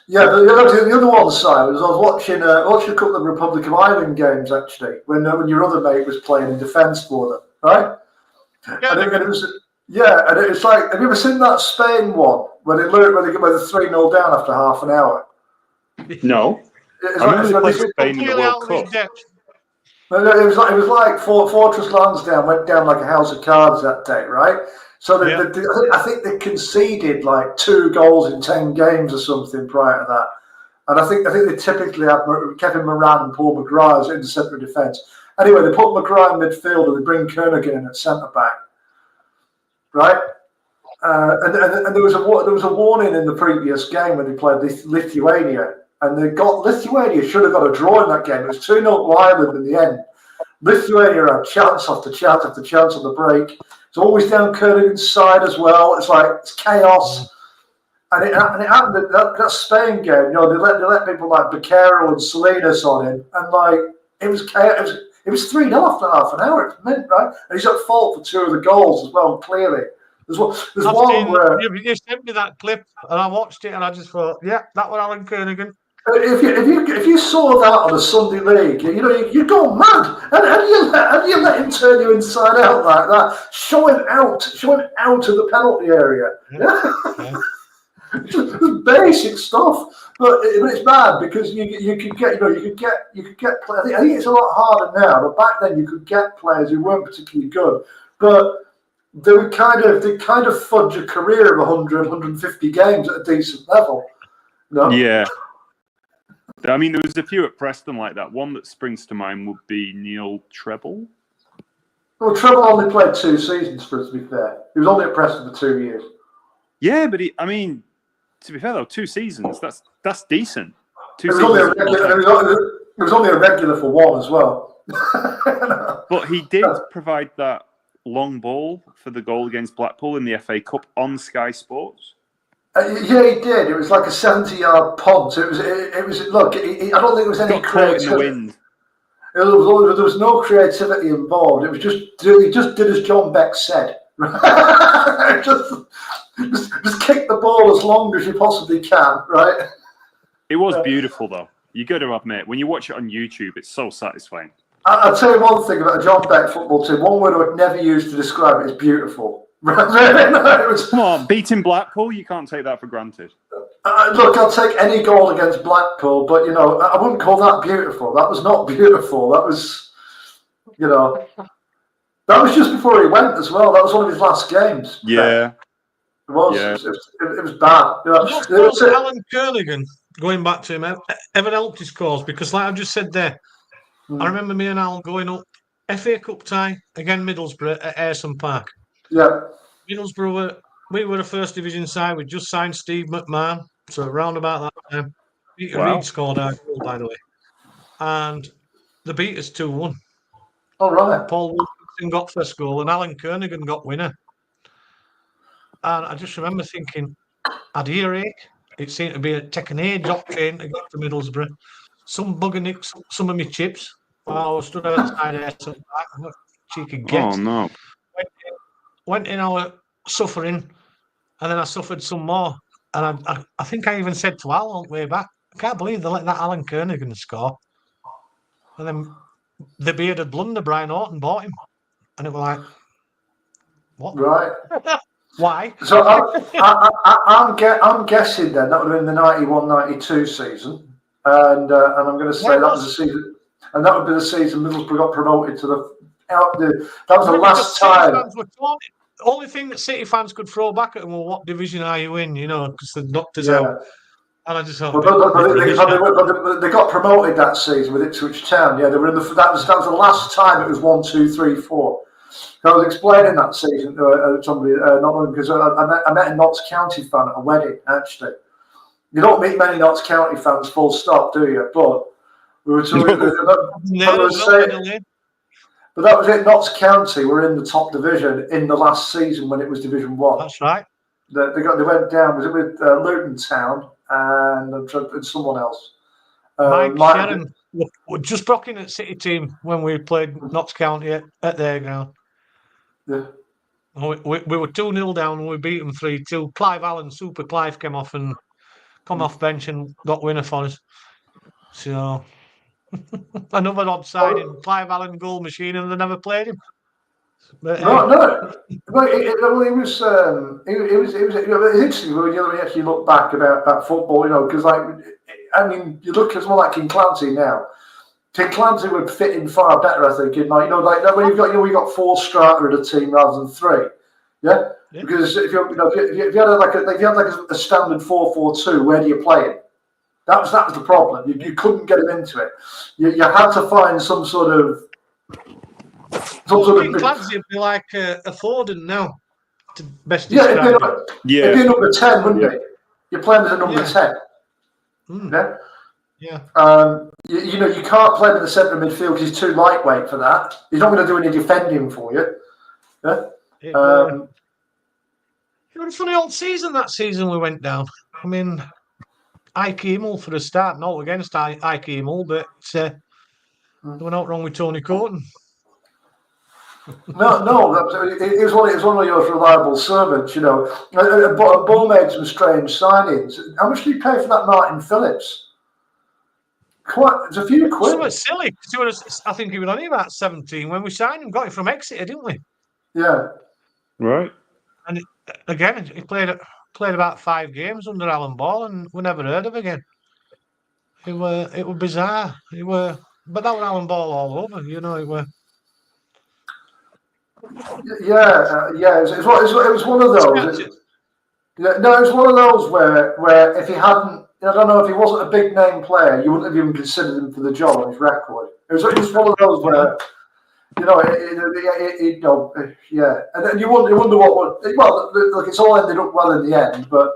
the other one side was I was watching a couple of Republic of Ireland games actually when your other mate was playing in defence for them, right? And it's like, have you ever seen that Spain one when they were 3-0 down after half an hour? No. It was like Fortress Lansdowne went down like a house of cards that day, right? So I think they conceded like 2 goals in 10 games or something prior to that, and I think they typically have Kevin Moran and Paul McGrath in the centre of defence. Anyway, they put McGrath in midfield and they bring Kernigan in at centre back, right? And there was a warning in the previous game when they played Lithuania. And Lithuania should have got a draw in that game. It was 2-0 to Ireland in the end. Lithuania had chance after chance after chance on the break. It's always down Kernigan's side as well. It's like it's chaos. And it happened that Spain game. You know, they let people like Becerra and Salinas on him, and like it was chaos. It was 3-0 after half an hour. It's meant, right? And he's at fault for 2 of the goals as well. Clearly, there's one where you sent me that clip, and I watched it, and I just thought, yeah, that was Alan Kernigan. If you saw that on a Sunday league, you know you'd go mad. How do you let him turn you inside out like that? Show him out of the penalty area. Yeah. Just basic stuff, but it's bad because you could get I think it's a lot harder now, but back then you could get players who weren't particularly good, but they kind of fudge a career of 100, 150 games at a decent level. No? Yeah. I mean, there was a few at Preston like that. One that springs to mind would be Neil Treble. Well, Treble only played 2 seasons for us, to be fair. He was only at Preston for 2 years. Yeah, but to be fair though, 2 seasons, that's decent. It was only a regular for 1 as well. But he did provide that long ball for the goal against Blackpool in the FA Cup on Sky Sports. Yeah, he did. It was like a 70-yard punt. It was. Look, I don't think there was any creativity. In the wind. There was no creativity involved. It was he just did as John Beck said. just kick the ball as long as you possibly can, right? It was beautiful, though. You got to admit, when you watch it on YouTube, it's so satisfying. I'll tell you one thing about the John Beck football team. One word I would never use to describe it is beautiful. Come on, beating Blackpool, you can't take that for granted. Look, I'll take any goal against Blackpool, but, I wouldn't call that beautiful. That was not beautiful. That was, that was just before he went as well. That was one of his last games. Yeah. It was. Yeah. It was bad. Alan Kernigan, going back to him, ever helped his cause? Because like I just said there, I remember me and Alan going up FA Cup tie, again Middlesbrough at Ayresome Park. Yeah. Middlesbrough, we were a first division side. We just signed Steve McMahon. So around about that time, Peter Reid scored our goal, by the way. And the beat us 2-1. All right. Paul Wilkinson got first goal and Alan Kernigan got winner. And I just remember thinking, I'd earache. It seemed to be taking an age up train to get to Middlesbrough. Some bugger nicked some of my chips while I was stood outside there. So cheeky get. Oh, no. Went in, I was suffering, and then I suffered some more. And I think I even said to Al on the way back, I can't believe they let that Alan Kernigan score. And then the bearded blunder, Brian Orton, bought him. And it was like, what? Right. Why? So I'm guessing then that would have been the 91-92 season. And I'm going to say that was the season. And that would be the season Middlesbrough got promoted to that was the last time. The only thing that City fans could throw back at them was, what division are you in? Because they knocked us out. And I just thought, they got promoted that season with Ipswich Town. Yeah, they were in that was the last time it was 1, 2, 3, 4. I was explaining that season to somebody not long because I met a Notts County fan at a wedding. Actually, you don't meet many Notts County fans, full stop, do you? But we were talking. But that was it. Notts County were in the top division in the last season when it was Division 1. That's right. They went down. Was it with Luton Town and someone else? Mike Shannon were just blocking at City team when we played Notts County at their ground. Yeah. We were 2-0 down and we beat them 3-2. Clive Allen, Super Clive, came off bench and got winner for us. So another odd siding. Clive Allen goal machine, and they never played him. But, no. It was interesting when you actually look back about football, because you look at someone like King Clancy now. King Clancy would fit in far better, I think. When we got 4 strata in a team rather than 3. Yeah. Because if you had a standard 4-4-2, where do you play it? That was the problem. You couldn't get him into it. You had to find some sort of. King Clancy would be like a Foden now, to best describe it. It'd be a number 10, wouldn't it? You're playing as a number 10. Mm. Yeah. you can't play him in the centre of midfield because he's too lightweight for that. He's not going to do any defending for you. Yeah. It was a funny old season that season we went down. I mean, Ike Emil for a start, not against Ike Emil, but there were not wrong with Tony Coton. No, it was one of your reliable servants, But Bull made some strange signings. How much did you pay for that Martin Phillips? It's a few quid. Somewhat silly. I think he was only about 17 when we signed him. Got him from Exeter, didn't we? Yeah. Right. And he played about 5 games under Alan Ball, and we never heard of again. It was bizarre. But that was Alan Ball all over. It were. Yeah. It was one of those. It was one of those where if he hadn't, I don't know, if he wasn't a big name player, you wouldn't have even considered him for the job on his record. It was one of those where, yeah. And then you wonder what would. Well, look, it's all ended up well in the end, but.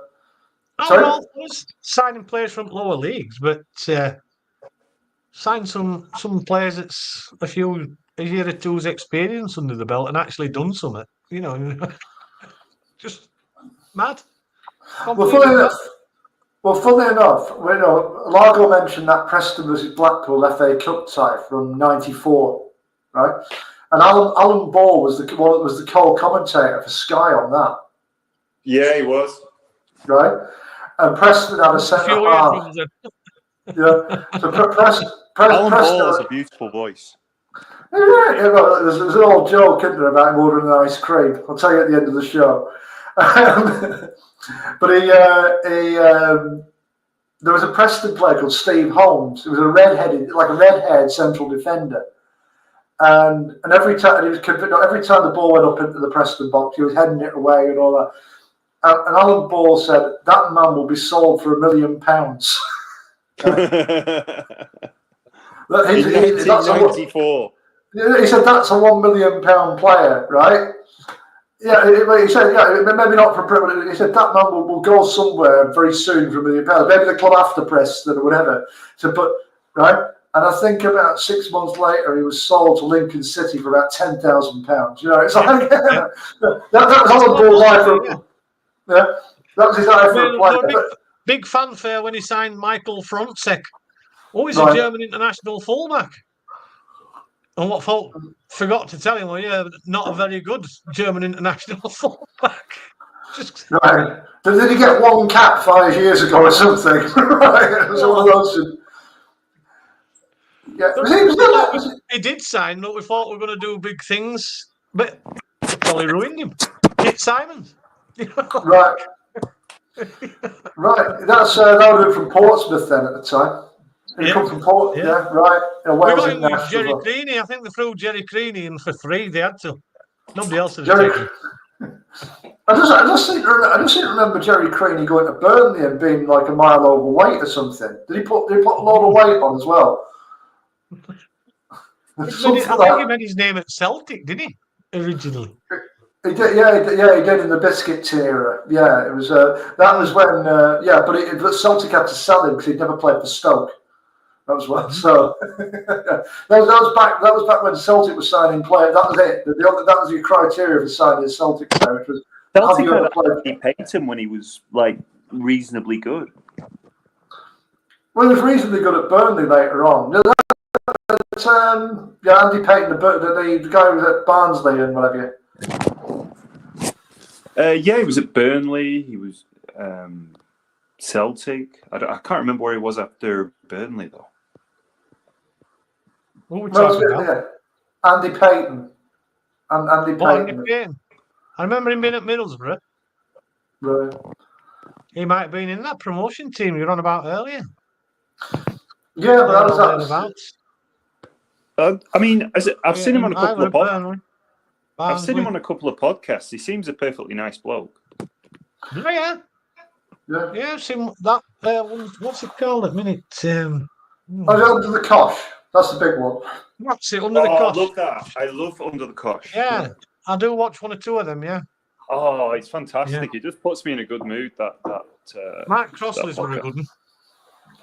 Alan Ball was signing players from lower leagues, but signed some players that's a year or two's experience under the belt and actually done something. Just mad. Well, funny enough, Largo mentioned that Preston versus Blackpool FA Cup tie from '94, right? And Alan Ball was the co-commentator for Sky on that. Yeah, he was. Right, and Preston had a centre half. Yeah, so Alan Ball has a beautiful voice. Yeah, there's an old joke, isn't there, about him ordering an ice cream. I'll tell you at the end of the show. But there was a Preston player called Steve Holmes. He was a red-haired central defender, and every time the ball went up into the Preston box, he was heading it away and all that. And Alan Ball said that man will be sold for £1 million. In 1994. He said that's a £1 million player, right? Yeah, he said, maybe not for Britain. He said that man will go somewhere very soon for £1 million. Maybe the club after Preston or whatever. So, but right, and I think about 6 months later, he was sold to Lincoln City for about £10,000. It's like that was Alan Ball's life. Yeah, that was his life for a player. Big fanfare when he signed Michael Frontsek. Oh, he's a German international fullback. And what folk forgot to tell him, not a very good German international fullback. Right. Did he get one cap 5 years ago or something? Right. It was one of those. Yeah. He did sign, but we thought we were going to do big things. But it probably ruined him. Kit Simons. Right. Right. That would have been from Portsmouth then at the time. He come from Port, yeah, right. We got him with Jerry Creaney. I think they threw Jerry Creaney in for free. They had to. Nobody else had taken. I just seem to remember Jerry Creaney going to Burnley and being like a mile overweight or something. Did he put a lot of weight on as well? I think he made his name at Celtic, didn't he? Originally. He did, he did in the Biscuits era. Yeah, it was. That was when. But Celtic had to sell him because he'd never played for Stoke. That was what. So that was back when Celtic was signing players. That was it. That was your criteria for signing a Celtic player, which was Celtic had paid him when he was like reasonably good. Well, he was reasonably good at Burnley later on. Andy Payton, the guy who was at Barnsley and whatever. He was at Burnley. He was Celtic. I can't remember where he was after Burnley though. What were we talking about? Andy Payton. Andy Payton. I remember him being at Middlesbrough. Right. He might have been in that promotion team you were on about earlier. Yeah, but that was. I mean, I've seen him on a couple of podcasts. I've seen him on a couple of podcasts. He seems a perfectly nice bloke. Yeah. I've seen that. What's it called at minute? Under the Cosh. That's the big one. What's it? Under the Cosh. I love that. I love Under the Cosh. Yeah, I do watch one or two of them. Yeah. Oh, it's fantastic. It just puts me in a good mood. That Mark Crossley's very good.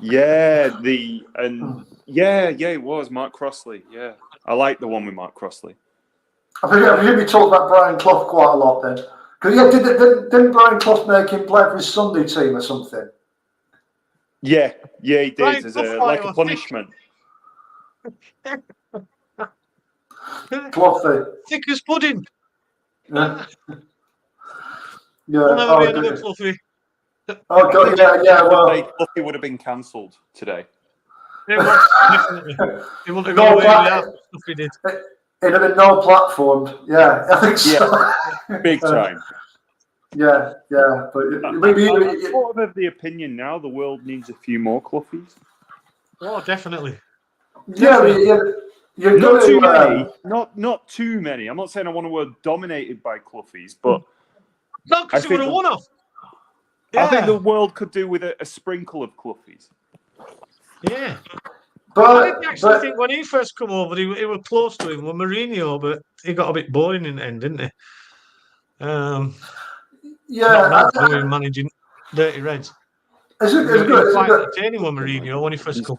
Yeah, it was Mark Crossley. Yeah, I like the one with Mark Crossley. I presume you talked about Brian Clough quite a lot then. Because didn't Brian Clough make him play for his Sunday team or something? Yeah, he did Brian as Clough like thought a punishment. Cloughy. Thick as pudding. Yeah. We'll never be another Good. Cloughy. Oh God, yeah. Well, Fluffy would have been cancelled today. It was, definitely. He wouldn't have got No away with half the stuff he did. it'd have been no platformed. Yeah, I think so. Big time. Yeah. But I'm sort of the opinion now the world needs a few more Cluffies. Oh, definitely. You're Not going too to, many. Not too many. I'm not saying I want a word dominated by Cluffies, but No, because it would have won off. I think the world could do with a sprinkle of Cluffies. Yeah. But I didn't actually think when he first come over, he was close to him with Mourinho, but he got a bit boring in the end, didn't he? Not doing managing Dirty Reds. It's quite entertaining with Mourinho when he first come.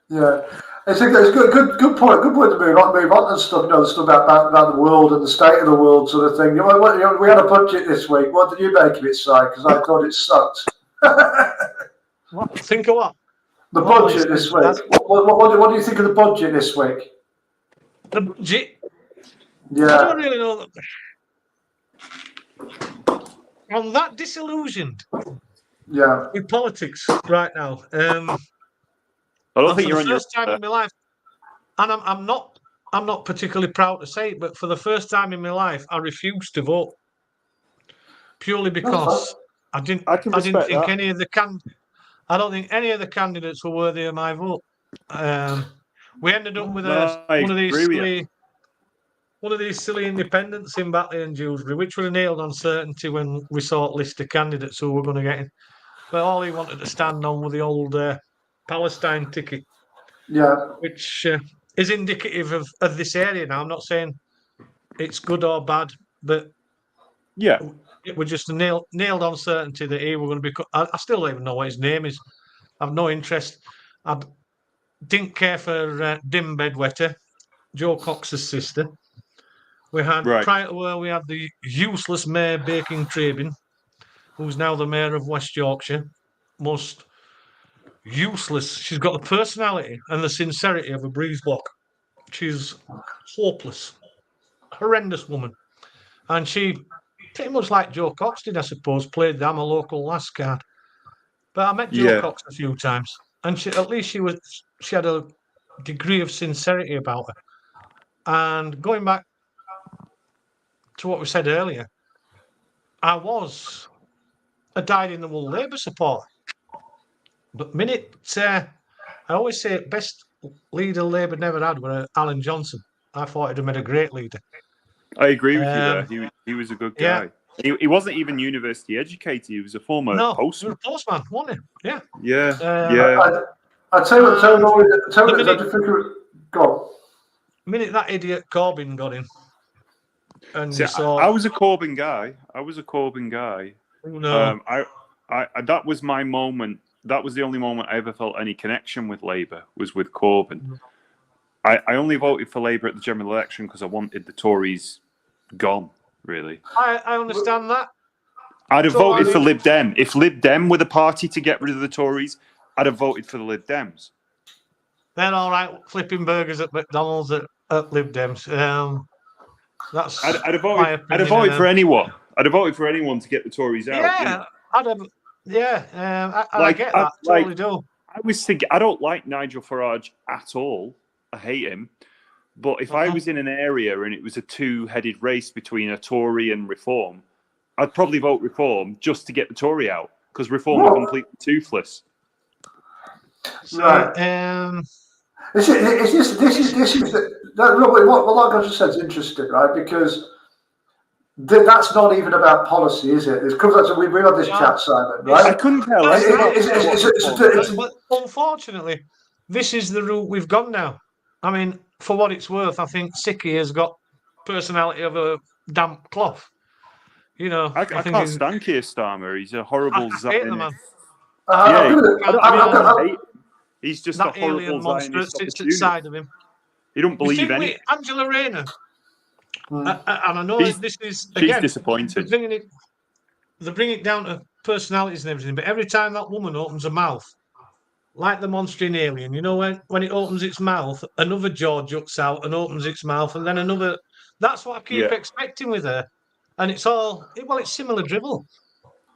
Yeah, it's a good point. Good point to move on and stuff. The stuff about the world and the state of the world, sort of thing. We had a budget this week. What did you make of it, Si? Because I thought it sucked. What? Think of what? The budget this week. What do you think of the budget this week? The budget? Yeah. I don't really know. I'm that disillusioned. Yeah. With politics right now. I don't think for you're the on first time in my life, and I'm not particularly proud to say it, but for the first time in my life, I refused to vote purely because I didn't think any of the I don't think any of the candidates were worthy of my vote. We ended up with one of these silly independents in Batley and Dewsbury, which were nailed on certainty when we saw a list of candidates who were going to get in. But all he wanted to stand on was the old Palestine ticket. Yeah. Which is indicative of this area now. I'm not saying it's good or bad, but it was just a nailed on certainty that he were going to be. I still don't even know what his name is. I've no interest. I didn't care for Dim Bedwetter, Joe Cox's sister. We had prior to her, we had the useless Mayor Baking Trabin, who's now the Mayor of West Yorkshire. Most useless. She's got the personality and the sincerity of a breeze block. She's hopeless, horrendous woman, and she pretty much like Joe Cox did, I suppose, played the "I'm a local lass" card. But I met Joe Cox a few times, and she had a degree of sincerity about her. And going back to what we said earlier, I was a dyed-in-the-wool Labour supporter. But I always say best leader Labour never had was Alan Johnson. I thought he'd have made a great leader. I agree with you there. He was a good guy. Yeah. He wasn't even university educated. He was a former postman. He was a postman, wasn't he? Yeah. Yeah. I tell you, go. The minute that idiot Corbyn got in, and I was a Corbyn guy. No. That was my moment. That was the only moment I ever felt any connection with Labour was with Corbyn. I only voted for Labour at the general election because I wanted the Tories gone, really. I understand that. I'd have voted for Lib Dem. If Lib Dem were the party to get rid of the Tories, I'd have voted for the Lib Dems. They're all right flipping burgers at McDonald's at Lib Dems. That's I'd have voted for anyone. I'd have voted for anyone to get the Tories out. Yeah, I'd have. Yeah, I get that. Totally do. I was thinking, I don't like Nigel Farage at all. I hate him. But if I was in an area and it was a two-headed race between a Tory and Reform, I'd probably vote Reform just to get the Tory out because Reform are completely toothless. Right. This is what like I just said is interesting, right? Because that's not even about policy, is it? We've had this chat, Simon, right? I couldn't tell. But unfortunately, this is the route we've gone now. I mean, for what it's worth, I think Sicky has got personality of a damp cloth. You know, I can't stand Keir Starmer. He's a horrible I hate the man. Yeah, I hate him. He's just that a horrible alien monster that Zionist sits at the opportunist. side of him. He don't You believe think anything. Angela Rayner, and I know this is She's again disappointed. they bring it down to personalities and everything, but every time that woman opens her mouth, like the monster in Alien, you know, when it opens its mouth, another jaw juts out and opens its mouth, and then another. That's what I keep expecting with her, and it's similar dribble.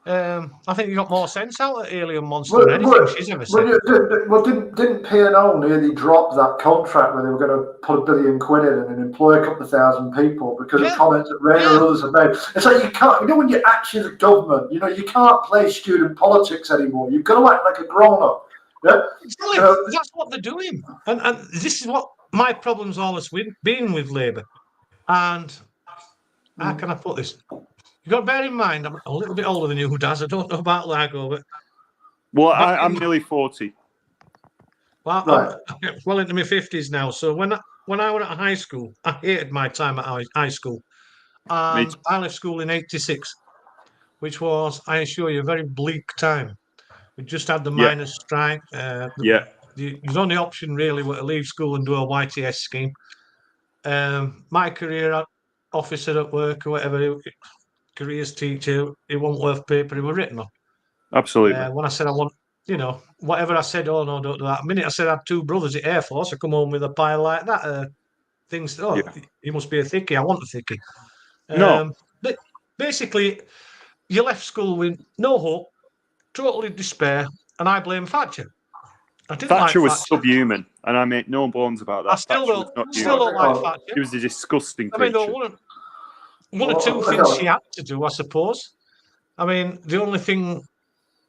I think you got more sense out of Alien Monster than anything she's ever said. Didn't P&O nearly drop that contract where they were going to put £1 billion in and employ a couple of thousand people because of comments that Rayner and others have made? It's like you can't, when you're actually the government, you can't play student politics anymore. You've got to act like a grown-up. Yeah? That's what they're doing. And this is what my problem's always been with Labour. And how can I put this? You've got to bear in mind, I'm a little bit older than you, Daz. I don't know about Largo, but... Well, I'm nearly 40. Well, I'm well into my 50s now. So when I was at high school, I hated my time at high school. I left school in 86, which was, I assure you, a very bleak time. We just had the miners' strike. The only option really was to leave school and do a YTS scheme. My career officer at work or whatever, careers teacher, it wasn't worth paper it was written on. Absolutely. When I said I want, whatever I said, oh no, don't do that. The minute I said I had 2 brothers at Air Force, I come home with a pile like that. Things, you must be a thickie. I want a thickie. No. But basically, you left school with no hope, totally despair, and I blame Thatcher. Thatcher was subhuman, and I make no bones about that. I still don't like Thatcher. She was a disgusting creature. I mean, one or two things she had to do, I suppose. I mean, the only thing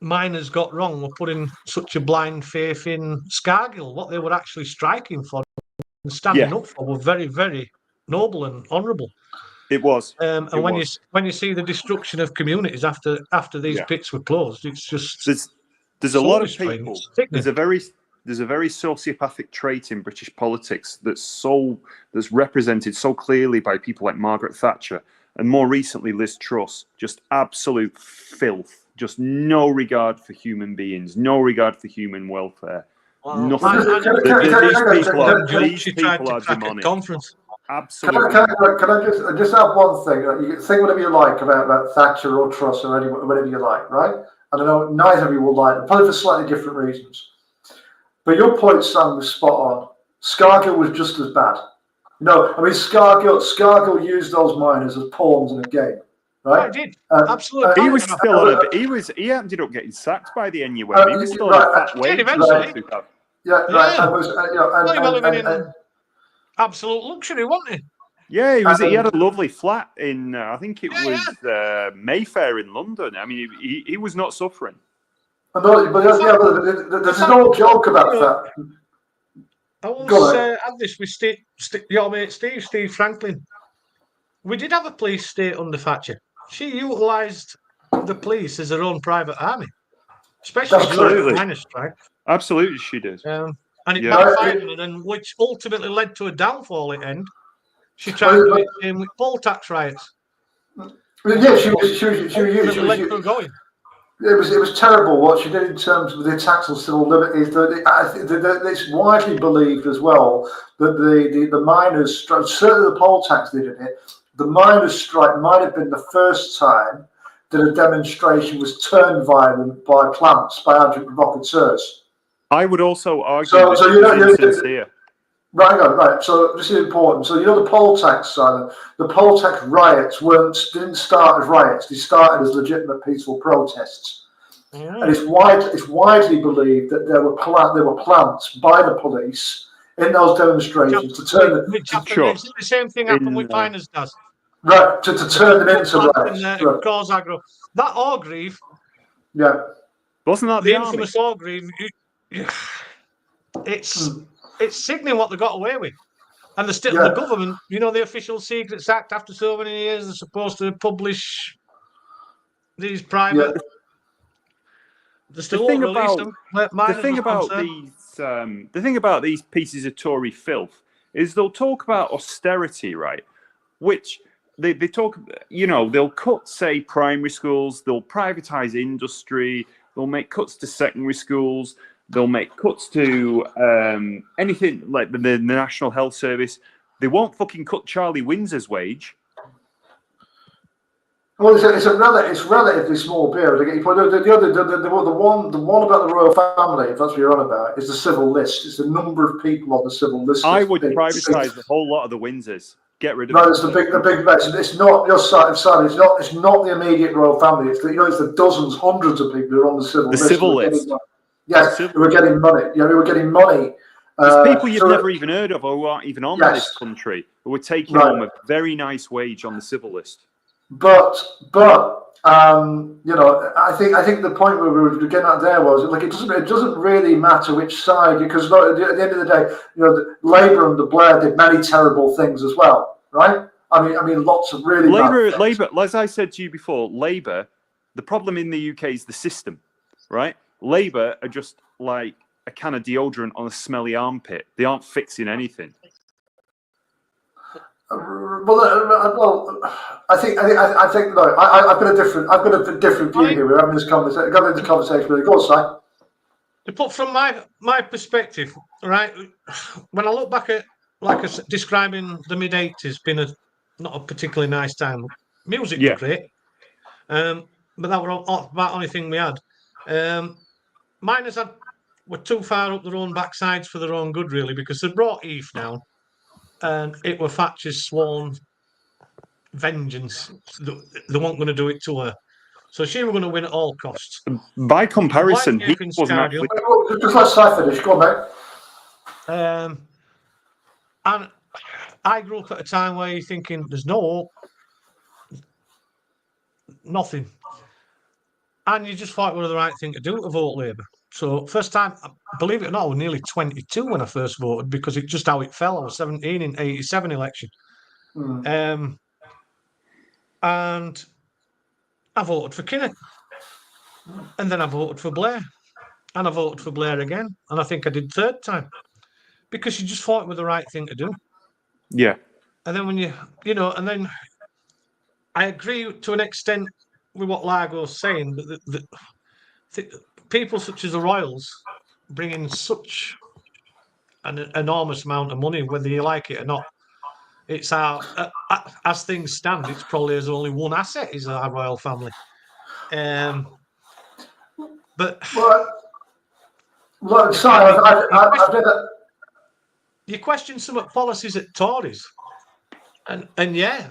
miners got wrong were putting such a blind faith in Scargill. What they were actually striking for and standing up for were very, very noble and honourable. It was. And when you see the destruction of communities after these pits were closed, it's just there's a lot of people. There's a very sociopathic trait in British politics that's represented so clearly by people like Margaret Thatcher and more recently Liz Truss. Just absolute filth. Just no regard for human beings, no regard for human welfare. Nothing. These people are demonic. Absolutely. Can I just add one thing? You can think whatever you like about Thatcher or Truss or whatever you like, right? And I know neither of you will like them, probably for slightly different reasons. But your point, Sam, was spot on. Scargill was just as bad. Scargill used those miners as pawns in a game, right? I did. Absolutely. He was still on a. He ended up getting sacked by the NUM. He was still on a fat wage. Eventually. Right. Absolute luxury, wasn't he? Yeah, he had a lovely flat in, I think it was Mayfair in London. I mean, he was not suffering. There's no joke about that. I once had this with your mate Steve Franklin. We did have a police state under Thatcher. She utilised the police as her own private army, especially during the miners' strike. Absolutely, she did. And it backfired on her, and which ultimately led to a downfall at end. She tried to do it with poll tax riots. Yeah, she was going. It was terrible what she did in terms of the attacks on civil liberties. It's widely believed as well that the miners' strike, certainly the poll tax did it. The miners' strike might have been the first time that a demonstration was turned violent by plants, by agent provocateurs. I would also argue insincere. Right. So this is important. So the poll tax, Simon, the poll tax riots didn't start as riots. They started as legitimate peaceful protests. Yeah. And it's widely believed that there were plants by the police in those demonstrations to turn the same thing happened with miners does. Right, to turn them into riots. Cause aggro. That Orgreave. Yeah. Wasn't that the infamous Orgreave? It's sickening what they got away with. And the government, the Official Secrets Act, after so many years, are supposed to publish these private. Yeah. They still won't release them. The thing about these pieces of Tory filth is they'll talk about austerity, right? Which they talk, they'll cut, say, primary schools, they'll privatise industry, They'll make cuts to secondary schools. They'll make cuts to anything like the National Health Service. They won't fucking cut Charlie Windsor's wage. Well, it's relatively small bill. The one about the royal family, if that's what you're on about, is the civil list. It's the number of people on the civil list. I would privatise the whole lot of the Windsors. Get rid of it. It's the big mess. It's not your side. It's not the immediate royal family. It's the dozens, hundreds of people who are on the civil list. Civil list. Yes, who were getting money. Who were getting money. There's people you've never even heard of or who aren't even on this country who are taking home a very nice wage on the civil list. But I think the point where we were getting at there was like it doesn't really matter which side, because at the end of the day, Labour under Blair did many terrible things as well, right? I mean, lots of really Labour. As I said to you before, Labour. The problem in the UK is the system, right? Labour are just like a can of deodorant on a smelly armpit. They aren't fixing anything. Well, I think no. I've got a different view here. We're having this conversation. Got into conversation with you. Go on, Si. But from my perspective, right? When I look back at describing the mid '80s being not a particularly nice time. Music was great, but that were about the only thing we had. Miners were too far up their own backsides for their own good, really, because they brought Eve down. And it were Thatcher's sworn vengeance. They weren't going to do it to her. So she was going to win at all costs. By comparison, he wasn't actually... Just let Si finish. Go on, mate. And I grew up at a time where you're thinking, there's no hope. Nothing. And you just thought it was the right thing to do to vote Labour. So first time, believe it or not, I was nearly 22 when I first voted, because it's just how it fell. I was 17 in '87 election. And I voted for Kinnock. And then I voted for Blair. And I voted for Blair again. And I think I did third time. Because you just thought it was the right thing to do. Yeah. And then when and then I agree to an extent with what Largo's saying, that people such as the Royals bring in such an enormous amount of money, whether you like it or not. It's as things stand, it's probably there's only one asset is our royal family. But Sorry, I've never. You question some of policies at Tories, and yeah,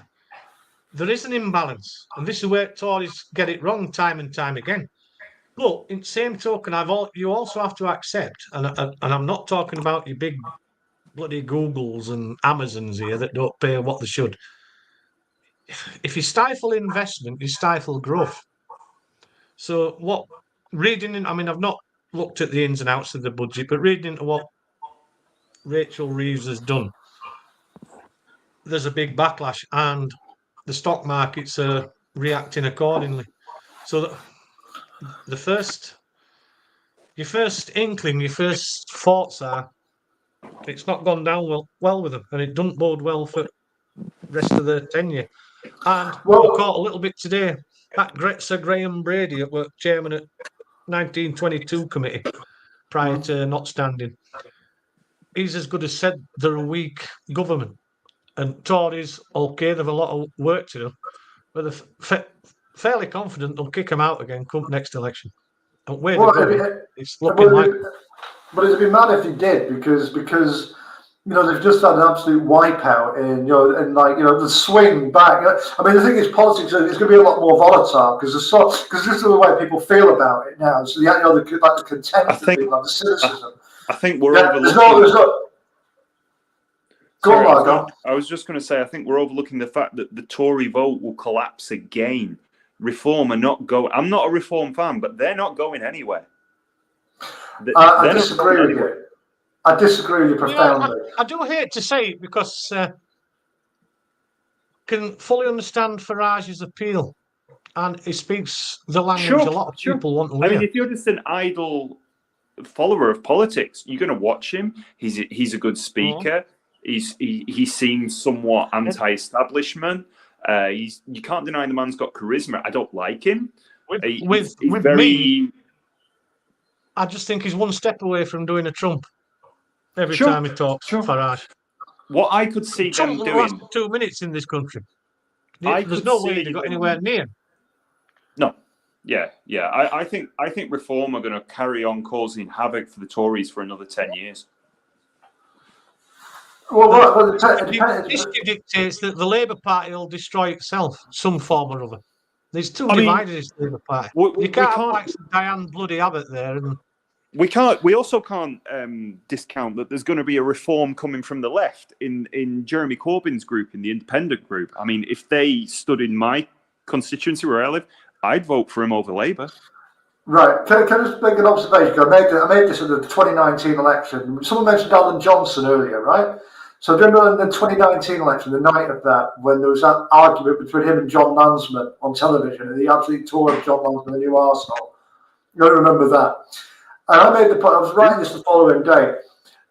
there is an imbalance, and this is where Tories get it wrong time and time again. Look, in the same token, you also have to accept, and I'm not talking about your big bloody Googles and Amazons here that don't pay what they should. If you stifle investment, you stifle growth. So I've not looked at the ins and outs of the budget, but reading into what Rachel Reeves has done, there's a big backlash, and the stock markets are reacting accordingly. So your first inkling, your first thoughts are, it's not gone down well with them, and it doesn't bode well for the rest of their tenure. And we caught a little bit today. That Sir Graham Brady, chairman at 1922 committee, prior to not standing, he's as good as said they're a weak government. And Tories, okay, they've a lot of work to do, but they're fairly confident they'll kick them out again come next election. And where it's looking like. But it'd be mad if he did, because they've just had an absolute wipeout in the swing back. I mean, the thing is, politics is going to be a lot more volatile because this is the way people feel about it now. So the contempt of people, the cynicism. I think we're overlooking. I was just going to say, I think we're overlooking the fact that the Tory vote will collapse again. Reform are not going. I'm not a Reform fan, but they're not going anywhere. I disagree with you. I disagree with you profoundly. I do hate to say it because can fully understand Farage's appeal, and he speaks the language a lot of people want to hear. I mean, if you're just an idle follower of politics, you're going to watch him. He's a good speaker. He seems somewhat anti-establishment. You can't deny the man's got charisma. I don't like him. With me, I just think he's one step away from doing a Trump every Sure, time he talks. sure. Farage. What I could see Trump them will last doing, 2 minutes in this country. I There's could no way see they got them- anywhere near. No, yeah. I think Reform are going to carry on causing havoc for the Tories for another 10 years. Well, History dictates that the Labour Party will destroy itself, some form or other. There's too I mean, divided this Labour Party. we You can't have can't- like Diane Bloody Abbott there. And We also can't discount that there's going to be a reform coming from the left in Jeremy Corbyn's group, in the Independent group. I mean, if they stood in my constituency where I live, I'd vote for him over Labour. Right. Can I just make an observation? I made this in the 2019 election. Someone mentioned Alan Johnson earlier, right? So do you remember in the 2019 election, the night of that, when there was that argument between him and John Mansman on television, and he absolutely tore John Mansman a new arsehole? You don't remember that? And I made the point, I was writing this the following day,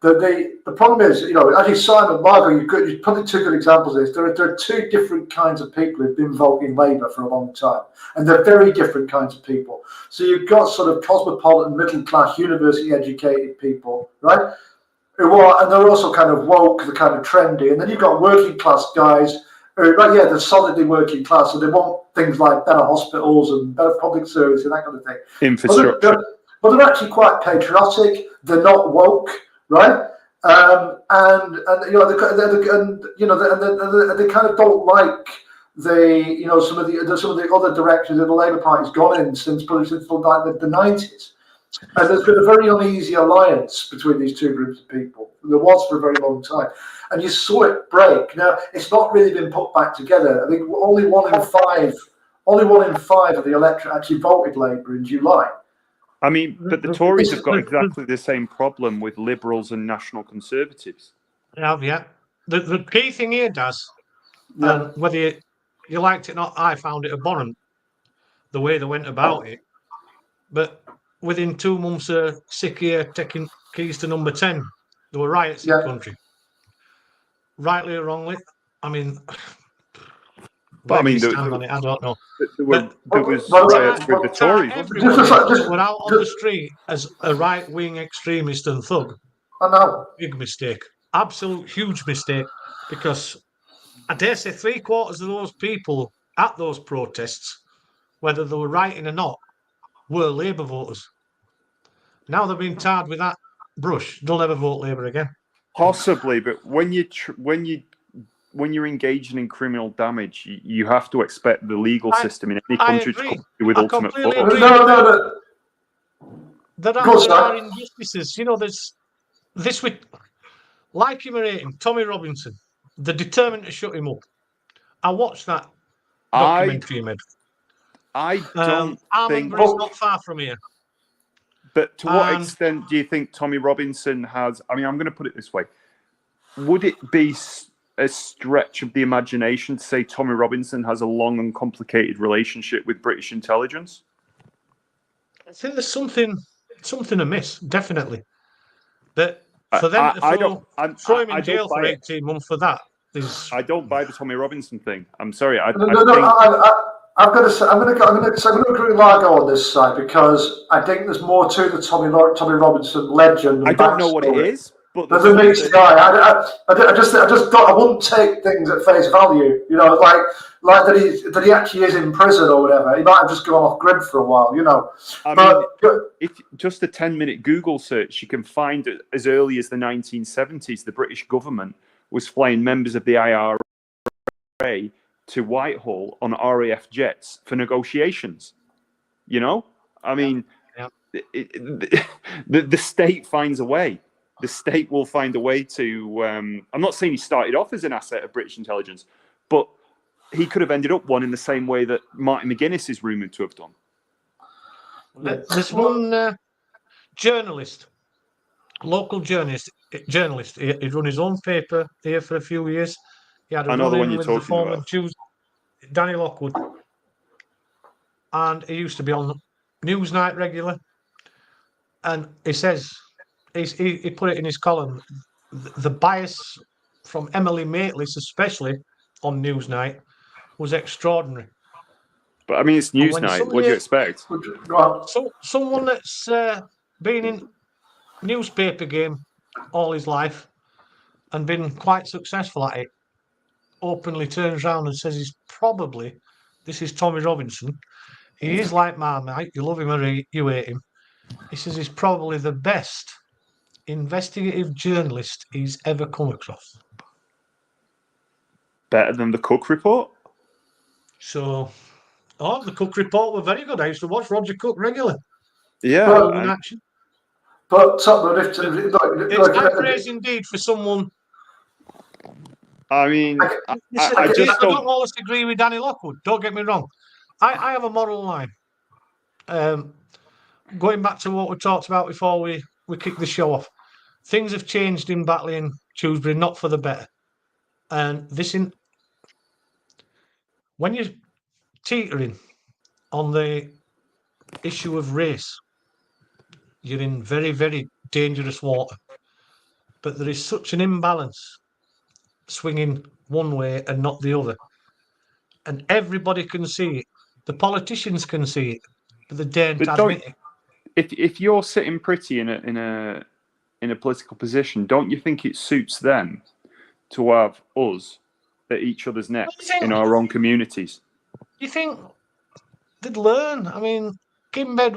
that the problem is, actually Simon, Margot, you put two good examples of this. There are two different kinds of people who've been voting Labour for a long time, and they're very different kinds of people. So you've got sort of cosmopolitan, middle-class, university-educated people, right? And they're also kind of woke, they're kind of trendy, and then you've got working-class guys who, they're solidly working class, so they want things like better hospitals and better public service and that kind of thing. Infrastructure. But they're actually quite patriotic. They're not woke, right? They kind of don't like some of the other directions that the Labour Party's gone in since like the 90s. And there's been a very uneasy alliance between these two groups of people. There was for a very long time, and you saw it break. Now it's not really been put back together. I think only one in five of the electorate actually voted Labour in July. I mean, but the Tories have got exactly the same problem with Liberals and National Conservatives. yeah. The key thing here, Daz, and whether you liked it or not, I found it abhorrent, the way they went about it. But within 2 months of sick here taking keys to number 10, there were riots in the country. Rightly or wrongly, I mean, But I mean, stand on it, I don't know. There was riots with the Tories. Everybody were out on the street as a right-wing extremist and thug. I know. Big mistake. Absolute huge mistake. Because I dare say 3/4 of those people at those protests, whether they were writing or not, were Labour voters. Now they've been tarred with that brush, they'll never vote Labour again. Possibly, but when you're engaging in criminal damage, you have to expect the legal system in any country to come with ultimate force. No. There are injustices. There's this with, like Imitating, Tommy Robinson. They're determined to shut him up. I watched that documentary he made. I don't think it's not far from here. But to what extent do you think Tommy Robinson has? I mean, I'm going to put it this way: would it be a stretch of the imagination to say Tommy Robinson has a long and complicated relationship with British intelligence? I think there's something amiss, definitely. But for them to throw him in jail for 18 months for that is... I don't buy the Tommy Robinson thing. I'm sorry. I'm going to agree with Largo on this side because I think there's more to the Tommy Robinson legend. I don't know what it is. But there's a mixed guy. I wouldn't take things at face value. Like that he actually is in prison or whatever. He might have just gone off grid for a while. I mean, if just a 10-minute Google search, you can find it as early as the 1970s. The British government was flying members of the IRA to Whitehall on RAF jets for negotiations. I mean, the state finds a way. The state will find a way to... I'm not saying he started off as an asset of British intelligence, but he could have ended up one in the same way that Martin McGuinness is rumoured to have done. There's one journalist, local journalist. He'd run his own paper here for a few years. He had a run-in with the former Danny Lockwood. And he used to be on Newsnight regular. And he says... He put it in his column, the bias from Emily Maitlis, especially on Newsnight, was extraordinary. But I mean, it's Newsnight. What do you expect? Someone that's been in newspaper game all his life and been quite successful at it, openly turns around and says this is Tommy Robinson. He is like Marmite. You love him or you hate him. He says he's probably the best investigative journalist he's ever come across. Better than the Cook Report? So, the Cook Report were very good. I used to watch Roger Cook regularly. Yeah. Well, In action. But It's high praise indeed for someone. I mean, I don't always agree with Danny Lockwood. Don't get me wrong. I have a moral line. Going back to what we talked about before we kicked the show off, things have changed in Batley and Shrewsbury, not for the better. And when you're teetering on the issue of race, you're in very, very dangerous water. But there is such an imbalance swinging one way and not the other. And everybody can see it. The politicians can see it, but they daren't admit it. If you're sitting pretty in a political position, don't you think it suits them to have us at each other's necks in our own communities? You think they'd learn? I mean, Kim Dim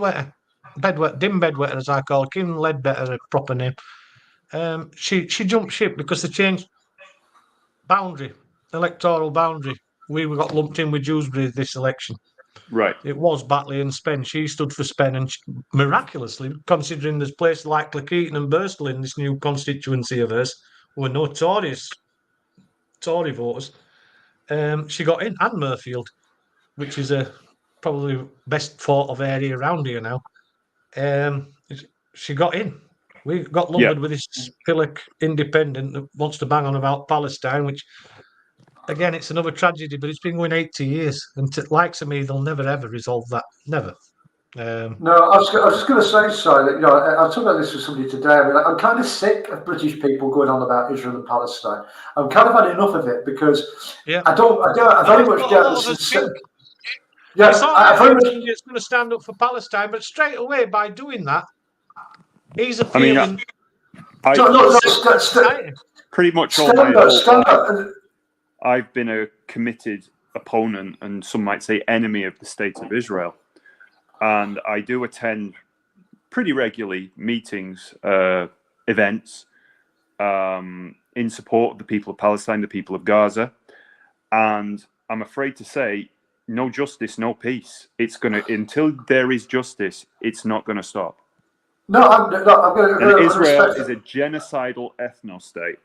Bedwetter, as I call her, Kim Ledbetter, a proper name. She jumped ship because they changed electoral boundary. We got lumped in with Dewsbury this election. Right. It was Batley and Spen. She stood for Spen, and miraculously, considering there's places like Cleckheaton and Birstall in this new constituency of hers, who were notorious Tory voters, she got in, and Murfield, which is a probably best thought of area around here now. She got in. We got lumbered with this pillock independent that wants to bang on about Palestine, which, again, it's another tragedy, but it's been going 80 years. And to likes of me, they'll never, ever resolve that. Never. No, I was just going to say, that I was talking about this with somebody today. I mean, I'm kind of sick of British people going on about Israel and Palestine. I'm kind of had enough of it because I very much get this. Yeah, I very much is going to stand up for Palestine, but straight away by doing that, he's appealing. Pretty much all my life, I've been a committed opponent and some might say enemy of the state of Israel. And I do attend pretty regularly meetings, events in support of the people of Palestine, the people of Gaza. And I'm afraid to say, no justice, no peace. Until there is justice, it's not going to stop. No, I'm going to. Israel is a genocidal ethno-state.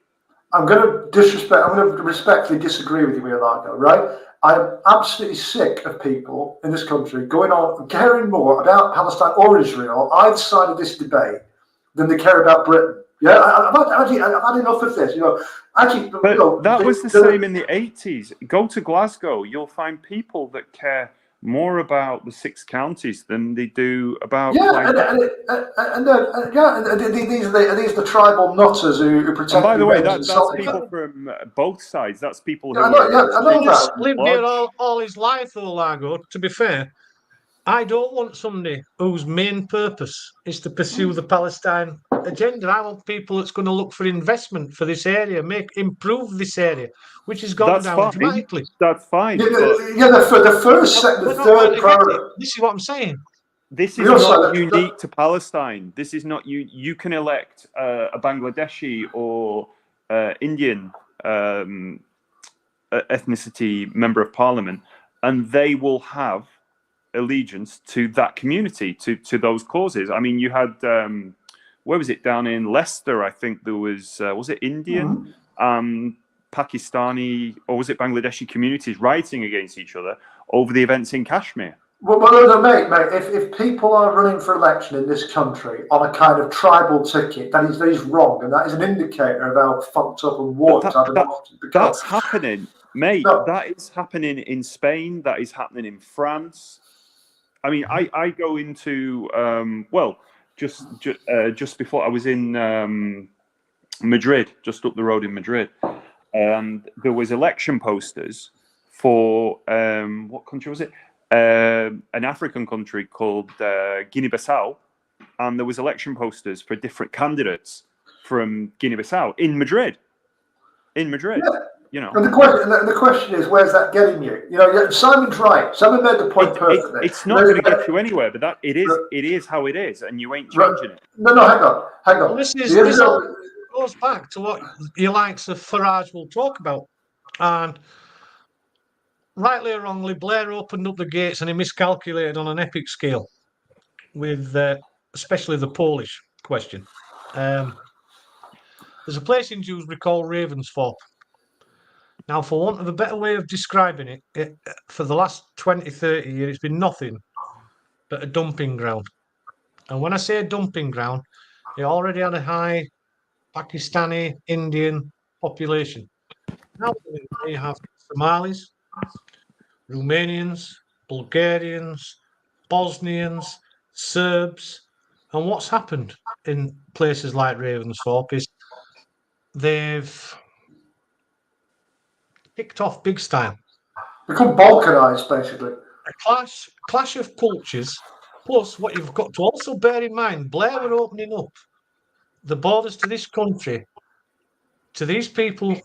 I'm going to respectfully disagree with you, Milago, right? I'm absolutely sick of people in this country going on caring more about Palestine or Israel, either side of this debate, than they care about Britain. Yeah, I've had enough of this. That was the same in the 80s. Go to Glasgow, you'll find people that care more about the 6 counties than they do about. These are the tribal nutters who protect. And by the way, that's people from both sides. That's people who lived here all his life, though, Largo. To be fair, I don't want somebody whose main purpose is to pursue the Palestine agenda. I want people that's going to look for investment for this area, improve this area, which has gone down dramatically. That's fine. The first, second, the third priority. This is what I'm saying. This is not unique to Palestine. This is not you. You can elect a Bangladeshi or Indian ethnicity member of parliament, and they will have allegiance to that community, to those causes. I mean, you had where was it, down in Leicester? I think there was it Indian, Pakistani, or was it Bangladeshi communities rioting against each other over the events in Kashmir? Well, mate, if people are running for election in this country on a kind of tribal ticket, that is wrong, and that is an indicator of how fucked up and warped that's happening, mate. No. That is happening in Spain. That is happening in France. I mean, I go into just before I was in Madrid, just up the road in Madrid, and there was election posters for what country was it? An African country called Guinea-Bissau, and there was election posters for different candidates from Guinea-Bissau in Madrid. In Madrid, Yeah. you know. And the question is, where's that getting you? You know, Simon's right. Simon made the point perfectly. It's not going to get you anywhere, but it is how it is, and you ain't changing it. No, hang on. Well, this all goes back to what your likes of Farage will talk about. And rightly or wrongly, Blair opened up the gates and he miscalculated on an epic scale with especially the Polish question. There's a place in Dewsbury called Ravensthorpe. Now, for want of a better way of describing it, for the last 20, 30 years, it's been nothing but a dumping ground. And when I say a dumping ground, it already had a high Pakistani, Indian population. Now you have Somalis, Romanians, Bulgarians, Bosnians, Serbs. And what's happened in places like Ravensthorpe is they've kicked off big style. Become balkanized, basically. A clash of cultures. Plus, what you've got to also bear in mind, Blair were opening up the borders to this country, to these people,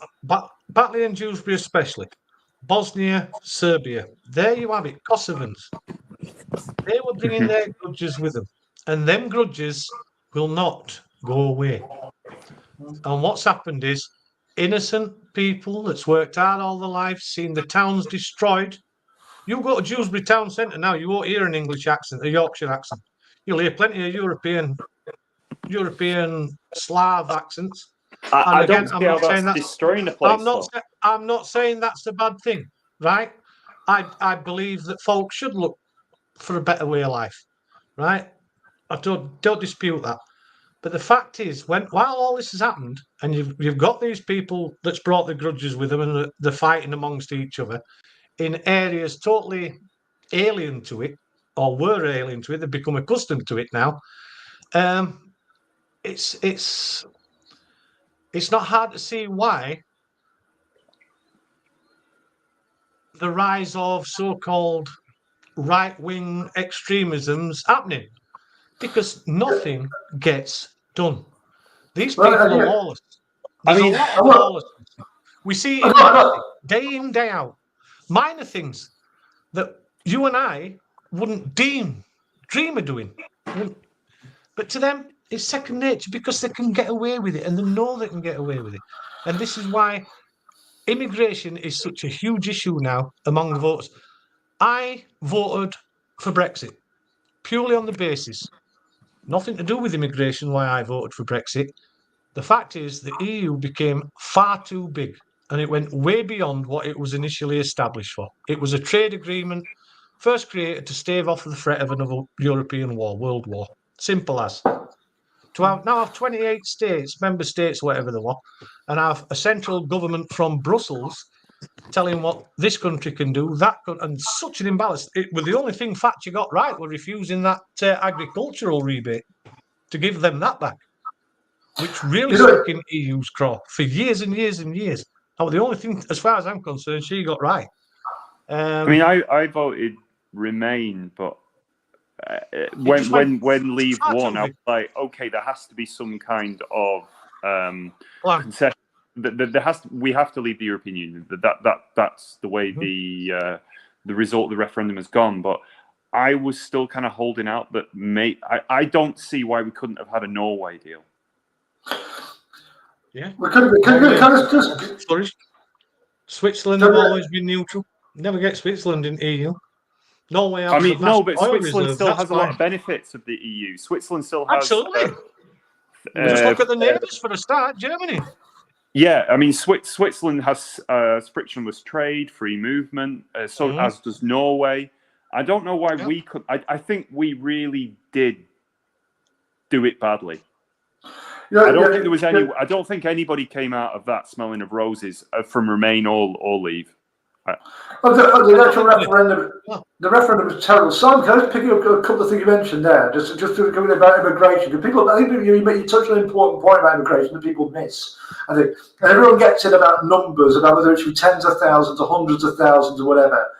Batley and Dewsbury especially, Bosnia, Serbia. There you have it, Kosovans. They were bringing their grudges with them, and them grudges will not go away. And what's happened is innocent people that's worked hard all their lives, seen the towns destroyed. You go to Dewsbury town centre now, you won't hear an English accent, a Yorkshire accent. You'll hear plenty of European Slav accents. I don't see how that's destroying the place. I'm not saying that's a bad thing, right? I believe that folks should look for a better way of life, right? I don't dispute that. But the fact is, while all this has happened, and you've got these people that's brought the grudges with them, and they're fighting amongst each other in areas totally alien to it, or were alien to it, they've become accustomed to it now. It's not hard to see why the rise of so-called right-wing extremism's happening, because nothing gets done. These people are lawless. There's a lot of lawlessness. We see it day in, day out. Minor things that you and I wouldn't dream of doing. But to them, it's second nature because they can get away with it, and they know they can get away with it. And this is why immigration is such a huge issue now among the voters. I voted for Brexit purely on the basis, nothing to do with immigration, why I voted for Brexit. The fact is the EU became far too big, and it went way beyond what it was initially established for. It was a trade agreement first created to stave off the threat of another European war, world war. Simple as. To have 28 states, member states, whatever they were, and have a central government from Brussels telling what this country can do, and such an imbalance. It was the only thing Thatcher got right, were refusing that agricultural rebate to give them that back, which really stuck in EU's craw for years and years and years. That was the only thing, as far as I'm concerned, she got right. I voted Remain, but when Leave won, I was like, okay, there has to be some kind of concession. We have to leave the European Union. That's the way the result of the referendum has gone. But I was still kind of holding out that I don't see why we couldn't have had a Norway deal. Yeah. Just Switzerland have always been neutral. Never get Switzerland in EU. Norway. But Switzerland still has a lot of benefits of the EU. Switzerland still has absolutely. Just look at the neighbours for a start. Germany. Yeah, I mean, Switzerland has frictionless trade, free movement, as does Norway. I don't know why we could. I think we really did do it badly. I don't think there was any. I don't think anybody came out of that smelling of roses from Remain or Leave. The actual referendum, the referendum was terrible. Simon, can I just pick up a couple of things you mentioned there, just talking about immigration? Because I think you touched on an important point about immigration that people miss. I think, and everyone gets in about numbers, about whether it's from tens of thousands or hundreds of thousands or whatever.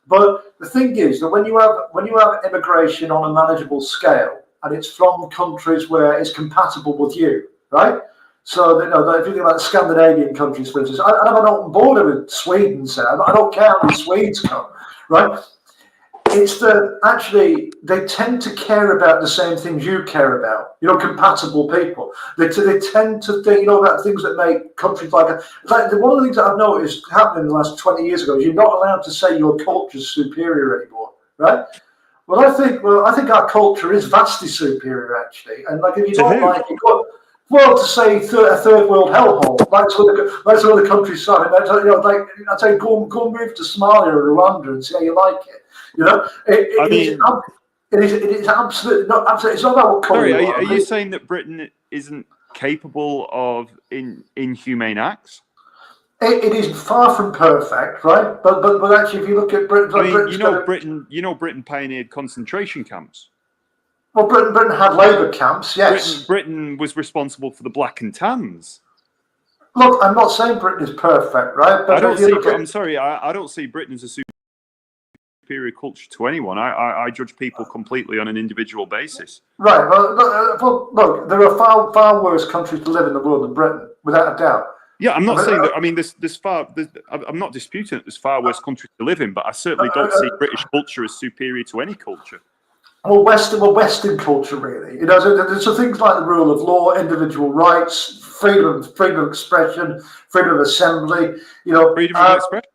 But the thing is that when you have immigration on a manageable scale, and it's from countries where it's compatible with you, right? So if you think about the Scandinavian countries, for instance, I have an open border with Sweden, so I don't care how many Swedes come, right? It's that actually they tend to care about the same things you care about. Compatible people. They tend to think, about things that make countries like one of the things that I've noticed happening in the last 20 years ago is you're not allowed to say your culture's superior anymore, right? Well, I think our culture is vastly superior, actually. And like, if you don't like it, well, to say a third world hellhole, like some of the countryside. I'd say go and move to Somalia or Rwanda and see how you like it. It is absolutely not. Absolutely, it's not about what colour. Sorry, are you saying that Britain isn't capable of inhumane acts? It is far from perfect, right? But actually, if you look at Britain, Britain pioneered concentration camps. Well, Britain had labour camps, yes. Britain was responsible for the black and tans. Look, I'm not saying Britain is perfect, right? But I'm sorry, I don't see Britain as a superior culture to anyone. I judge people completely on an individual basis. Right. Well, look, there are far worse countries to live in the world than Britain, without a doubt. Yeah, I'm not saying that. I mean, I'm not disputing that there's far worse countries to live in, but I certainly don't see British culture as superior to any culture. Well, Western culture, really. So things like the rule of law, individual rights, freedom of expression, freedom of assembly. Freedom of expression.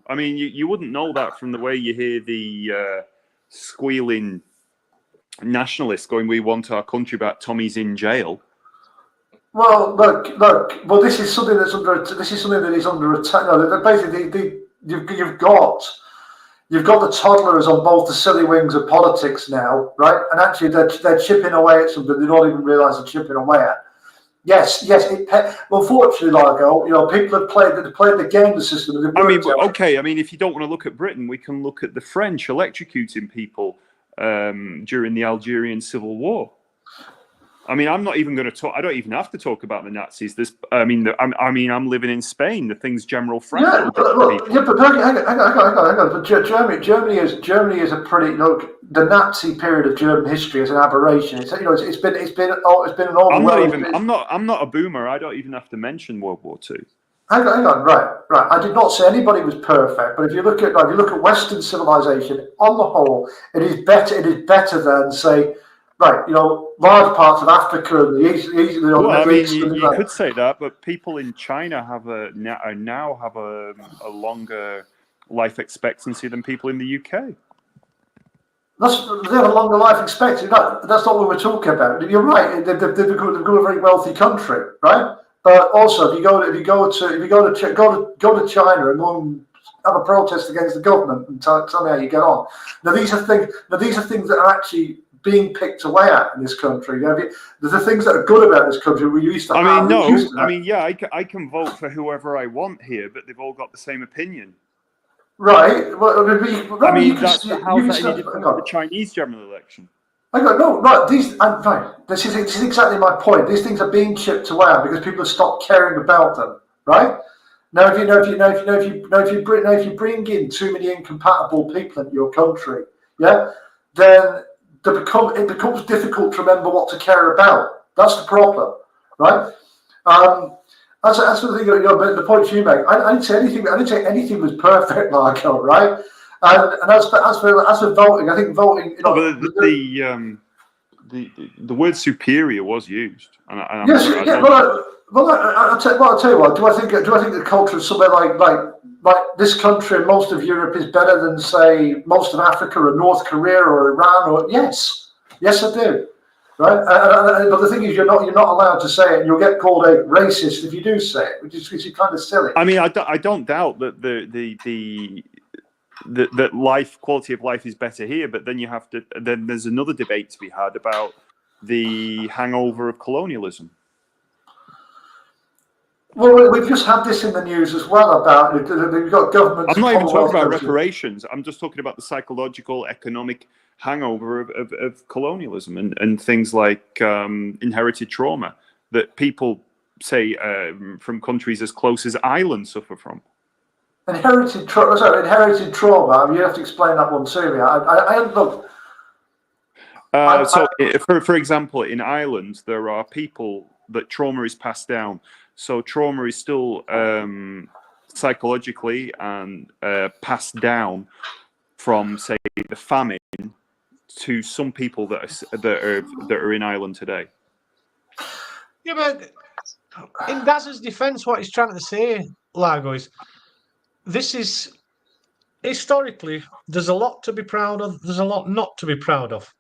I mean, you wouldn't know that from the way you hear the squealing nationalists going, "We want our country back. Tommy's in jail." Well, look. Well, this is something that is under attack. No, basically, you've got the toddlers on both the silly wings of politics now, right? And actually, they're chipping away at something they don't even realise they're chipping away at. Yes. Unfortunately, Largo, people have played the game, the system. I mean, if you don't want to look at Britain, we can look at the French electrocuting people during the Algerian Civil War. I mean, I'm not even going to talk. I don't even have to talk about the Nazis. I'm living in Spain. The things General Franco. Hang on. But Germany is a pretty the Nazi period of German history is an aberration. It's been an overwhelming. I'm not a boomer. I don't even have to mention World War II. Hang on, right. I did not say anybody was perfect, but if you look at Western civilization on the whole, it is better than, say, large parts of Africa and the East. You could say that, but people in China now have a longer life expectancy than people in the UK. They have a longer life expectancy. That's not what we're talking about. You're right. They've become a very wealthy country, right? But also, if you go to China and go and have a protest against the government and tell me how you get on. Now these are things that are actually being picked away at in this country. There's the things that are good about this country we used to have. I can vote for whoever I want here, but they've all got the same opinion. Right. Well, that's the Chinese general election. This is exactly my point. These things are being chipped away at because people have stopped caring about them. Right. Now, if you bring in too many incompatible people into your country, then it becomes difficult to remember what to care about. That's the problem, right? That's the thing. The point you make. I didn't say anything. I didn't say anything was perfect, Marco. Right? And as for voting, I think voting. The word superior was used. I'll tell you what. Do I think the culture of somewhere like this country and most of Europe is better than, say, most of Africa or North Korea or Iran? Yes, I do. Right, but the thing is, you're not allowed to say it, and you'll get called a racist if you do say it, which is kind of silly. I mean, I don't doubt that that quality of life is better here, but then then there's another debate to be had about the hangover of colonialism. Well, we've just had this in the news as well about we've got governments. I'm not even talking about reparations. I'm just talking about the psychological, economic hangover of colonialism and things like inherited trauma that people, say, from countries as close as Ireland suffer from. Inherited trauma. You have to explain that one to me. For example, in Ireland, there are people that trauma is passed down. So trauma is still psychologically and passed down from, say, the famine to some people that are in Ireland today. Yeah, but in Gaz's defence, what he's trying to say, Largo, is this is historically there's a lot to be proud of. There's a lot not to be proud of.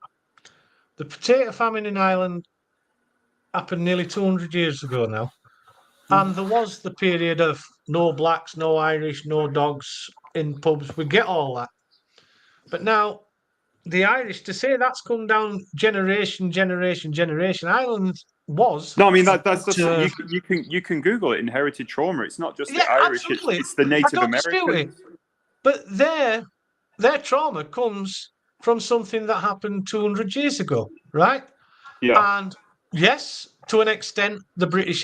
The potato famine in Ireland happened nearly 200 years ago now. And there was the period of no blacks, no Irish, no dogs in pubs. We get all that. But now, the Irish, to say that's come down generation. Ireland was. No, I mean that's you can Google it. Inherited trauma. It's not just the Irish. It's the Native Americans. But their trauma comes from something that happened 200 years ago, right? Yeah. And yes, to an extent, the British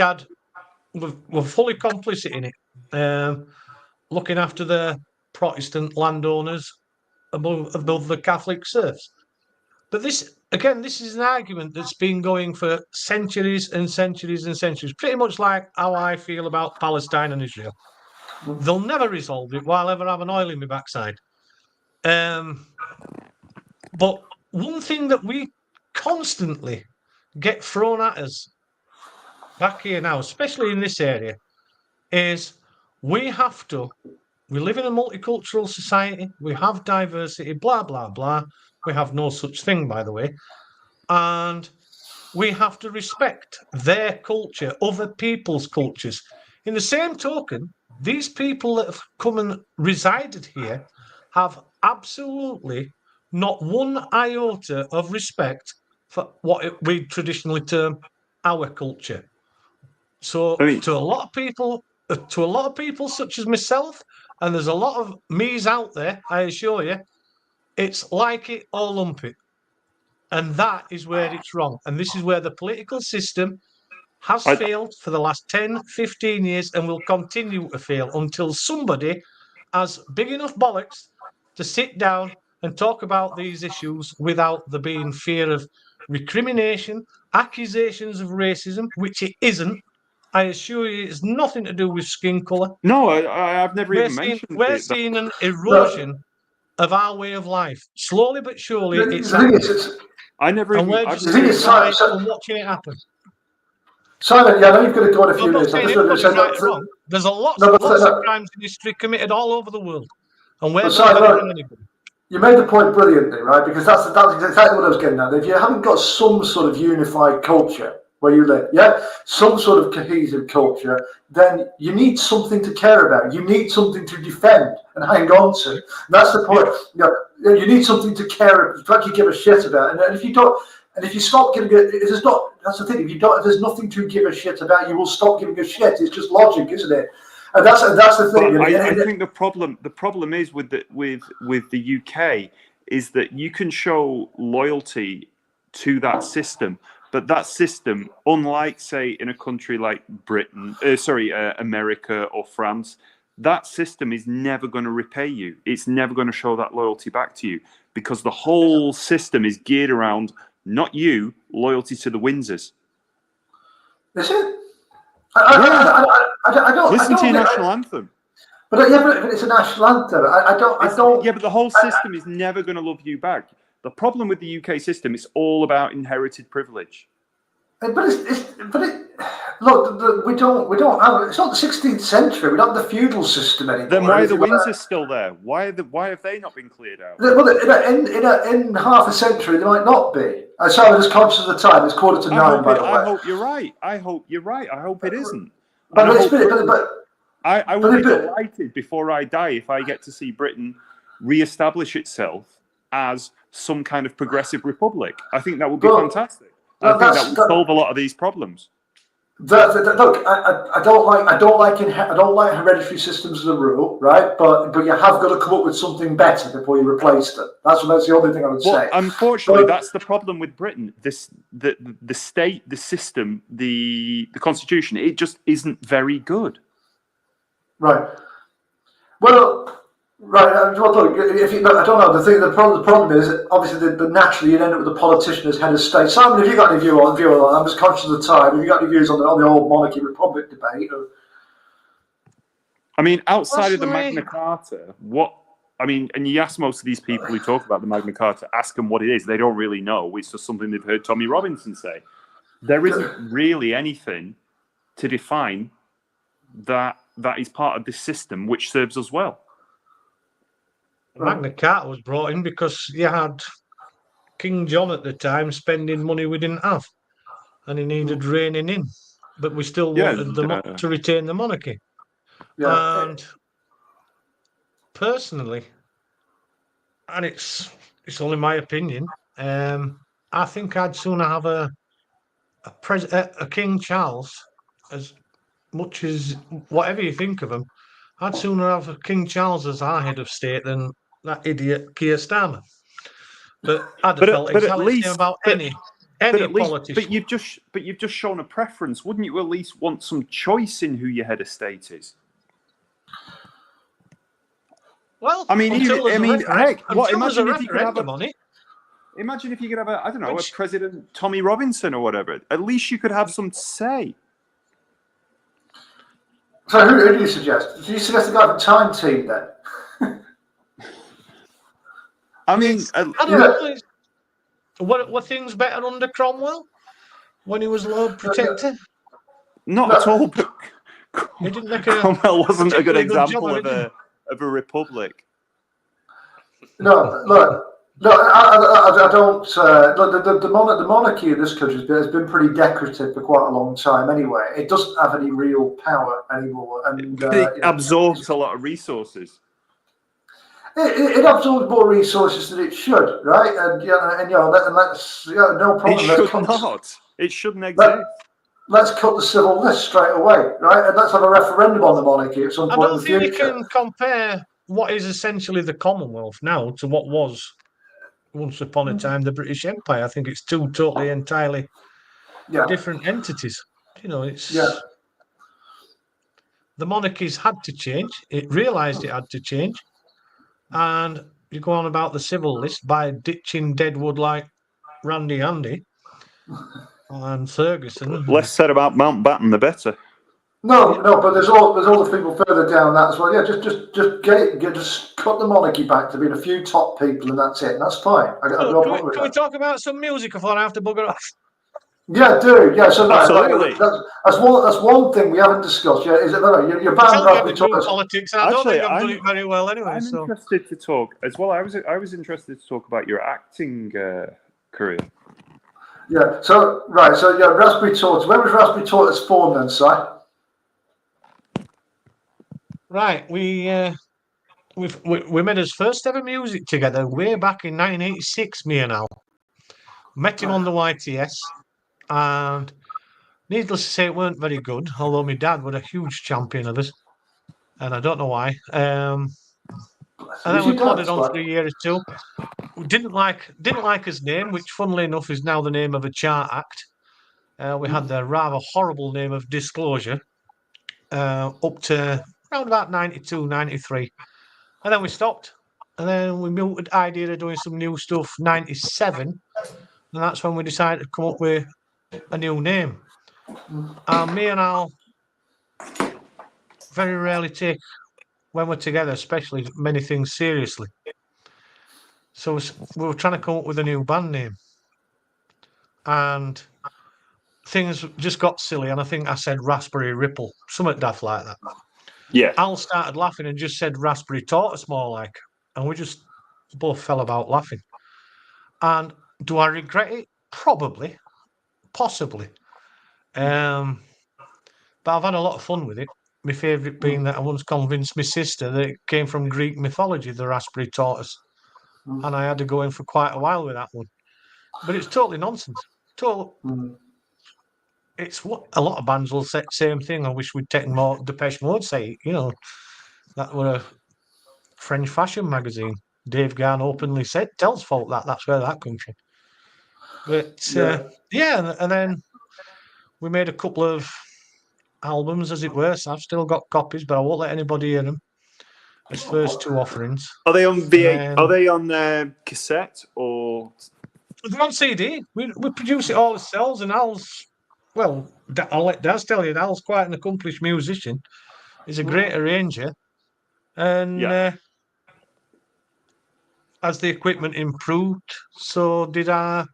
were fully complicit in it, looking after the Protestant landowners above the Catholic serfs. But this is an argument that's been going for centuries and centuries and centuries, pretty much like how I feel about Palestine and Israel. They'll never resolve it while I ever have an oil in my backside. But one thing that we constantly get thrown at us back here now, especially in this area, is we live in a multicultural society, we have diversity, blah, blah, blah. We have no such thing, by the way. And we have to respect their culture, other people's cultures. In the same token, these people that have come and resided here have absolutely not one iota of respect for what we traditionally term our culture. So to a lot of people such as myself, and there's a lot of me's out there, I assure you, it's like it or lump it. And that is where it's wrong. And this is where the political system has failed for the last 10, 15 years and will continue to fail until somebody has big enough bollocks to sit down and talk about these issues without there being fear of recrimination, accusations of racism, which it isn't. I assure you, it's nothing to do with skin colour. No, I've never even mentioned it. We're seeing an erosion of our way of life. Slowly but surely, it's happening. I never even... And we're just watching it happen. Simon, yeah, I know you've got to go in a few minutes. There's lots of crimes in history committed all over the world. And we're not letting anybody. You made the point brilliantly, right? Because that's exactly what I was getting at. If you haven't got some sort of unified culture where you live, yeah, some sort of cohesive culture, then you need something to care about. You need something to defend and hang on to. And that's the point. You need something to care, to give a shit about. And if you don't, and if you stop giving it, it's not. That's the thing. If there's nothing to give a shit about, you will stop giving a shit. It's just logic, isn't it? And that's the thing. I think the problem is with the UK is that you can show loyalty to that system, but that system, unlike say in a country like America or France, that system is never going to repay you. It's never going to show that loyalty back to you because the whole system is geared around not you, loyalty to the Windsors. Is it? I don't listen to your national anthem. But it's a national anthem. I don't. Yeah, but the whole system is never going to love you back. The problem with the UK system is all about inherited privilege. Look, we don't have. It's not the 16th century. We don't have the feudal system anymore. Then why are the Windsors still there? Why have they not been cleared out? Well, in half a century, they might not be. I'm just conscious of the time. It's 8:45, by the way. I hope you're right. I hope it isn't. I will be delighted before I die if I get to see Britain re-establish itself as some kind of progressive republic. I think that would be fantastic. I think that would solve a lot of these problems. Look, I don't like hereditary systems as a rule, right? But you have got to come up with something better before you replace them. That's the only thing I would say. Unfortunately, that's the problem with Britain. The state, the system, the constitution, it just isn't very good. Right. Well, Right. Well, look, I don't know. The problem is obviously naturally you'd end up with a politician as head of state. Simon, have you got any view on that? I'm just conscious of the time. Have you got any views on the old monarchy republic debate? I mean, outside of the Personally- Magna Carta, and you ask most of these people who talk about the Magna Carta, ask them what it is. They don't really know. It's just something they've heard Tommy Robinson say. There isn't really anything to define that is part of this system which serves us well. Magna Carta was brought in because you had King John at the time spending money we didn't have, and he needed reining in, but we still wanted to retain the monarchy. Yeah. And personally, and it's only my opinion, I think I'd sooner have a King Charles, as much as whatever you think of him. I'd sooner have a King Charles as our head of state than that idiot Keir Starmer. But I'd have felt exactly the same about any politician. But you've just shown a preference. Wouldn't you at least want some choice in who your head of state is? Well, imagine if you could have on it. Imagine if you could have a President Tommy Robinson or whatever. At least you could have some say. So who do you suggest? Do you suggest the guy from Time Team then? I mean, I don't know. Were things better under Cromwell when he was Lord Protector? Not at all. But he didn't make Cromwell wasn't a good example of of a republic. No, look. No, I don't. Look, the monarchy in this country has been pretty decorative for quite a long time. Anyway, it doesn't have any real power anymore, and it absorbs a lot of resources. It absorbs more resources than it should, right? And let's no problem. It should not. It shouldn't exist. Let's cut the civil list straight away, right? And let's have a referendum on the monarchy at some point in the future. I don't think you can compare what is essentially the Commonwealth now to what was once upon a time the British Empire. I think it's two totally, entirely different entities. It's the monarchies had to change. It realised it had to change, and you go on about the civil list by ditching Deadwood like Randy Andy and Ferguson. Less said about Mountbatten, the better. No, but there's all the people further down that as well. Yeah, just cut the monarchy back to being a few top people, and that's it. And that's fine. Can we talk about some music before I have to bugger off? Yeah, do. Yeah, so absolutely. That's one thing we haven't discussed. Yeah, is it your band Raspberry Tortoise? Politics. I don't think I've done it very well anyway. I'm interested to talk as well. I was interested to talk about your acting career. Yeah. So Raspberry Tortoise. When was Raspberry Tortoise formed then, Si? Right, we made his first ever music together way back in 1986. Me and Al met him on the YTS, and needless to say, it weren't very good. Although my dad was a huge champion of us, and I don't know why. And then we plodded on for a year or two. We didn't like his name, which, funnily enough, is now the name of a chart act. We had the rather horrible name of Disclosure up to around about 92, 93. And then we stopped. And then we moved the idea of doing some new stuff 97. And that's when we decided to come up with a new name. And me and Al very rarely take, when we're together especially, many things seriously. So we were trying to come up with a new band name. And things just got silly. And I think I said Raspberry Ripple, something daft like that. Yeah. Al started laughing and just said Raspberry Tortoise more like. And we just both fell about laughing. And do I regret it? Probably. Possibly. But I've had a lot of fun with it. My favourite being that I once convinced my sister that it came from Greek mythology, the Raspberry Tortoise. And I had to go in for quite a while with that one. But it's totally nonsense. It's what a lot of bands will say, same thing. I wish we'd taken more. Depeche Mode say, that were a French fashion magazine. Dave Garn openly tells folk that's where that comes from. But and then we made a couple of albums, as it were. So I've still got copies, but I won't let anybody hear them. as first two offerings. Are they on V8? And Are they on cassette or? they're on CD. We produce it all ourselves, and Al's, well, I'll let Daz tell you, Al's quite an accomplished musician. He's a great arranger. And Yeah. as the equipment improved, so did our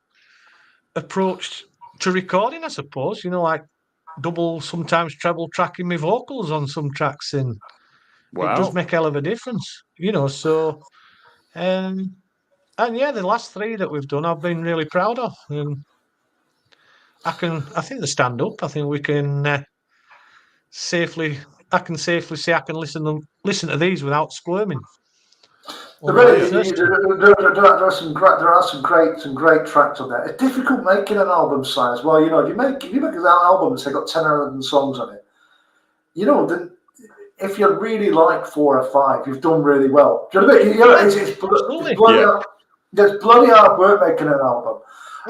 approach to recording, I suppose. You know, like double, sometimes treble tracking my vocals on some tracks, and it does Wow. make a hell of a difference, you know. So, and yeah, the last three that we've done, I've been really proud of, and I think they stand up. I think we can safely. I can safely say I can listen to these without squirming. There are some great tracks on there. It's difficult making an album size. Well, you know, if you make an album and say got 10 or 11 songs on it, you know, then if you really like 4 or 5, you've done really well. Do you know what I mean? You know, it's bloody hard work making an album.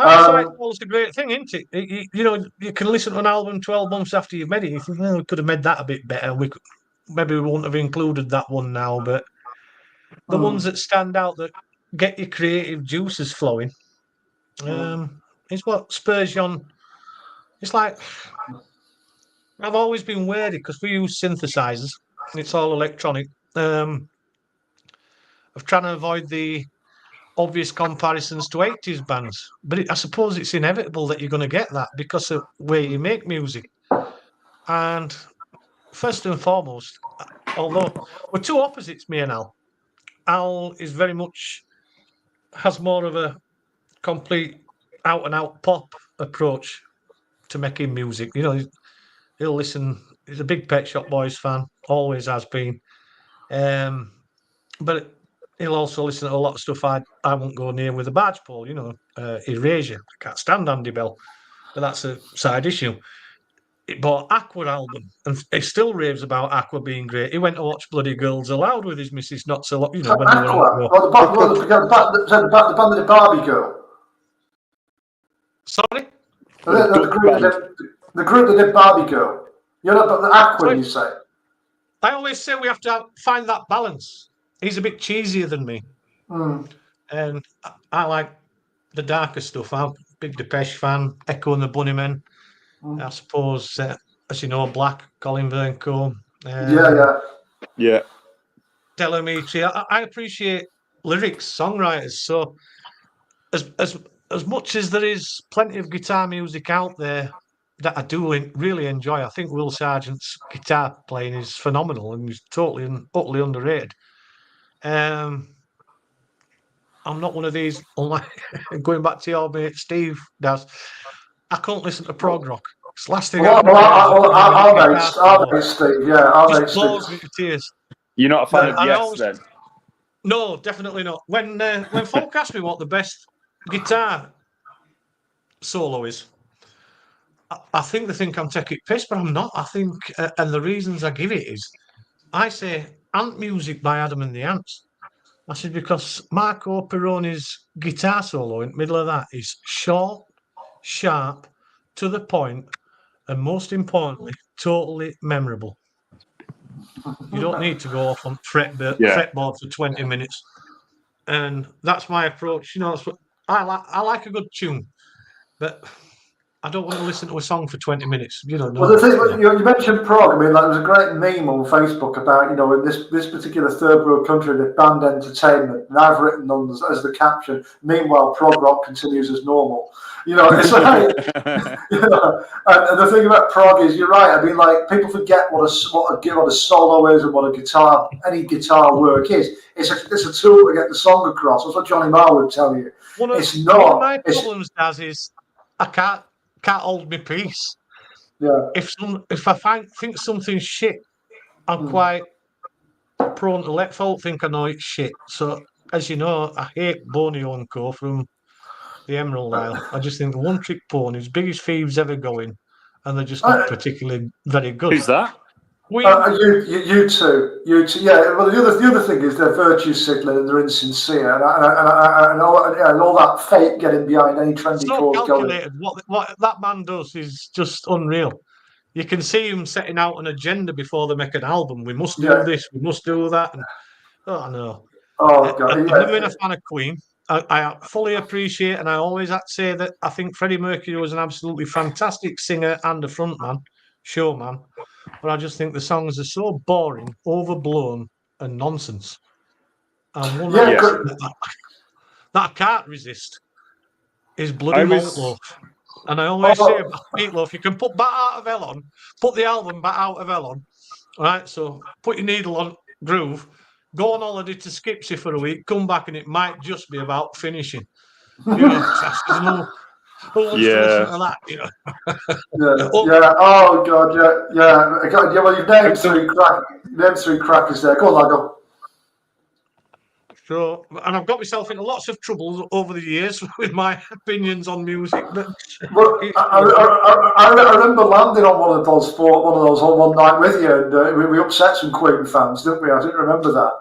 It's a great thing, isn't it? You know, you can listen to an album 12 months after you've made it. You think, well, we could have made that a bit better. Maybe we wouldn't have included that one now, but the ones that stand out, that get your creative juices flowing, is what spurs you on. It's like, I've always been wary because we use synthesizers. It's all electronic. Of trying to avoid the obvious comparisons to 80s bands. But I suppose it's inevitable that you're going to get that because of where you make music. And first and foremost, although we're two opposites, me and Al is very much, has more of a complete out-and-out pop approach to making music. You know, he'll listen, he's a big Pet Shop Boys fan, always has been. But he'll also listen to a lot of stuff I won't go near with a barge pole, you know, Erasure. I can't stand Andy Bell, but that's a side issue. He bought Aqua album, and he still raves about Aqua being great. He went to watch bloody Girls Aloud with his missus not so long, you know, when they were on the band of the Barbie Girl. Sorry? The group that did Barbie Girl. You know, but the Aqua, you say? I always say we have to find that balance. He's a bit cheesier than me. And I like the darker stuff. I'm a big Depeche fan, Echo and the Bunnymen. I suppose, as you know, Black, Colin Vernco. Yeah. Delamitri. I appreciate lyrics, songwriters. So as much as there is plenty of guitar music out there that I do really enjoy, I think Will Sargent's guitar playing is phenomenal and he's totally and utterly underrated. I'm not one of these, going back to your mate Steve, I can't listen to prog rock. It's the last thing I'll Steve. Yeah, I'll blows me to tears. You're not a fan of Yes, then? No, definitely not. When folk ask me what the best guitar solo is, I think they think I'm taking piss, but I'm not. I think, and the reasons I give it is, I say Ant Music by Adam and the Ants. I said because Marco Peroni's guitar solo in the middle of that is short, sharp, to the point, and most importantly, totally memorable. You don't need to go off on fretboard for 20 minutes. And that's my approach. You know, I like a good tune, but I don't want to listen to a song for 20 minutes. You don't know. Well, the thing, you mentioned prog. I mean, there was a great meme on Facebook about, you know, in this particular third world country, the band entertainment, and I've written on as the caption, meanwhile, prog rock continues as normal. You know, it's like, you know, and the thing about prog is, you're right. I mean, like, people forget what a solo is and what any guitar work is. It's a tool to get the song across. That's what Johnny Marr would tell you. One of my problems, Daz, is I can't hold my peace. Yeah. If I think something's shit, I'm quite prone to let folk think I know it's shit. So, as you know, I hate Bonio and Co. from the Emerald Isle. I just think the one-trick ponies, biggest thieves ever going, and they're just not particularly very good. Who's that? You two. Yeah. Well, the other thing is they're virtue signaling and they're insincere, and all that fate getting behind any trendy cause calculated. What that man does is just unreal. You can see him setting out an agenda before they make an album. We must do this. We must do that. And Oh no. Oh God, I've yeah. never been a fan of Queen. I fully appreciate, and I always have to say that I think Freddie Mercury was an absolutely fantastic singer and a frontman, showman. But I just think the songs are so boring, overblown, and nonsense. And one Yeah, artist good. that I can't resist is bloody I Malt was. Loaf. And I always say Oh, about Meatloaf, you can put Bat Out of Hell on, put the album Bat Out of Hell on, right? So put your needle on groove, go on holiday to Skipsy for a week, come back, and it might just be about finishing. You know, there's no who wants to listen Yeah. to that? You know, yeah, oh, yeah. Oh God, yeah. God, yeah. Well, you've named three crackers there. Go on, Lago. so, and I've got myself into lots of trouble over the years with my opinions on music, but Well, I remember landing on one of those on one night with you, and we upset some Queen fans, didn't we? I didn't remember that.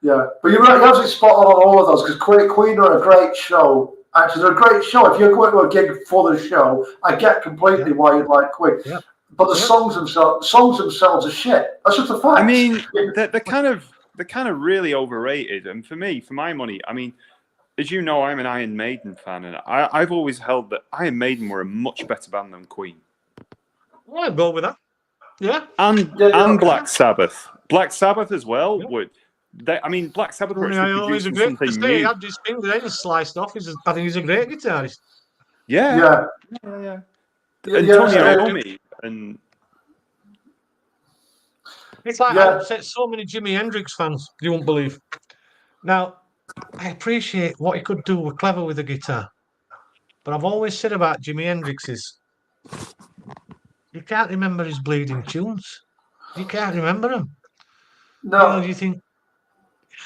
Yeah, but you're right. You're absolutely spot on all of those because Queen are a great show. Actually, they're a great show. If you're going to a gig for the show, I get completely why you'd like Queen. yeah. But the songs themselves are shit. That's just a fact. I mean, they're kind of really overrated. And for me, for my money, I mean, as you know, I'm an Iron Maiden fan, and I've always held that Iron Maiden were a much better band than Queen. I'll go with that. Yeah. And Black Sabbath. Black Sabbath as well Yeah. would. I mean, Black Sabbath were I actually always producing agree. something He new. had his finger then sliced off. I think he's a great guitarist. Yeah. Yeah. And Yeah, Tony yeah. Iommi and It's like Yeah. I upset so many Jimi Hendrix fans, you won't believe. Now, I appreciate what he could do, were clever with the guitar. But I've always said about Jimi Hendrix is you can't remember his bleeding tunes. You can't remember them. No. You know, you think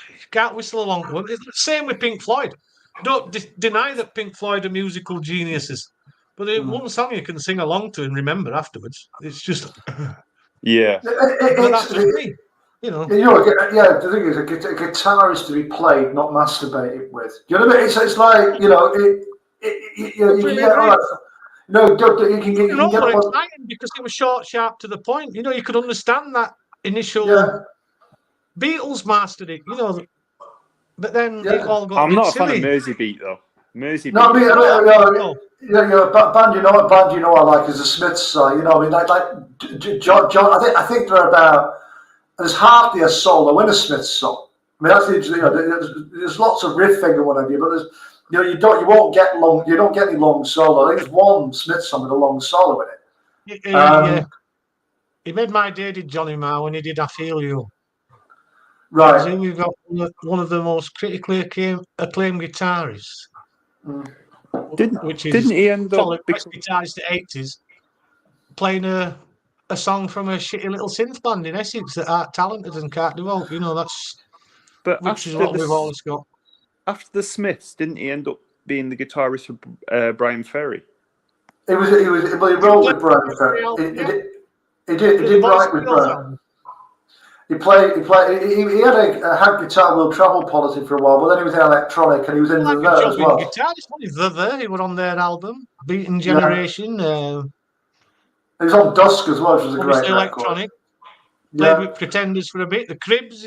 you can't whistle along. Well, it's the same with Pink Floyd. Don't deny that Pink Floyd are musical geniuses. But one song you can sing along to and remember afterwards. It's just, yeah. but that's just me. You know. Yeah, the thing is, a guitar is to be played, not masturbated with. Do you know what I mean? It's like, you can get all right. No, you can get more all exciting because it was short, sharp, to the point. You know, you could understand that initial Beatles mastered it. You know, but then it all got. I'm not a fan silly. of Mersey Beat though. Mersey No, Beat. band you know I like is the Smiths. You know, I mean, like John. I think they're about. There's hardly a solo in a Smiths song. I mean, that's interesting. There's lots of riffing and what have you, but there's you don't get any long solo. I think there's one Smiths song with a long solo in it. Yeah. He made my day, did Johnny Marr, when he did I Feel You. Right. So we've got one of the most critically acclaimed guitarists. Didn't he end up best guitarist the 80s, playing a song from a shitty little synth band in Essex that aren't talented and can't develop. You know, which is what we've always got. After the Smiths, didn't he end up being the guitarist for Brian Ferry? He wrote with Brian Ferry. He did write with Brian. He had Guitar World Travel Policy for a while, but then he was in electronic and he was in the there as well. He was on their album, Beaten Generation. He was on Dusk as well, which was a great electronic. Played with Pretenders for a bit. The Cribs,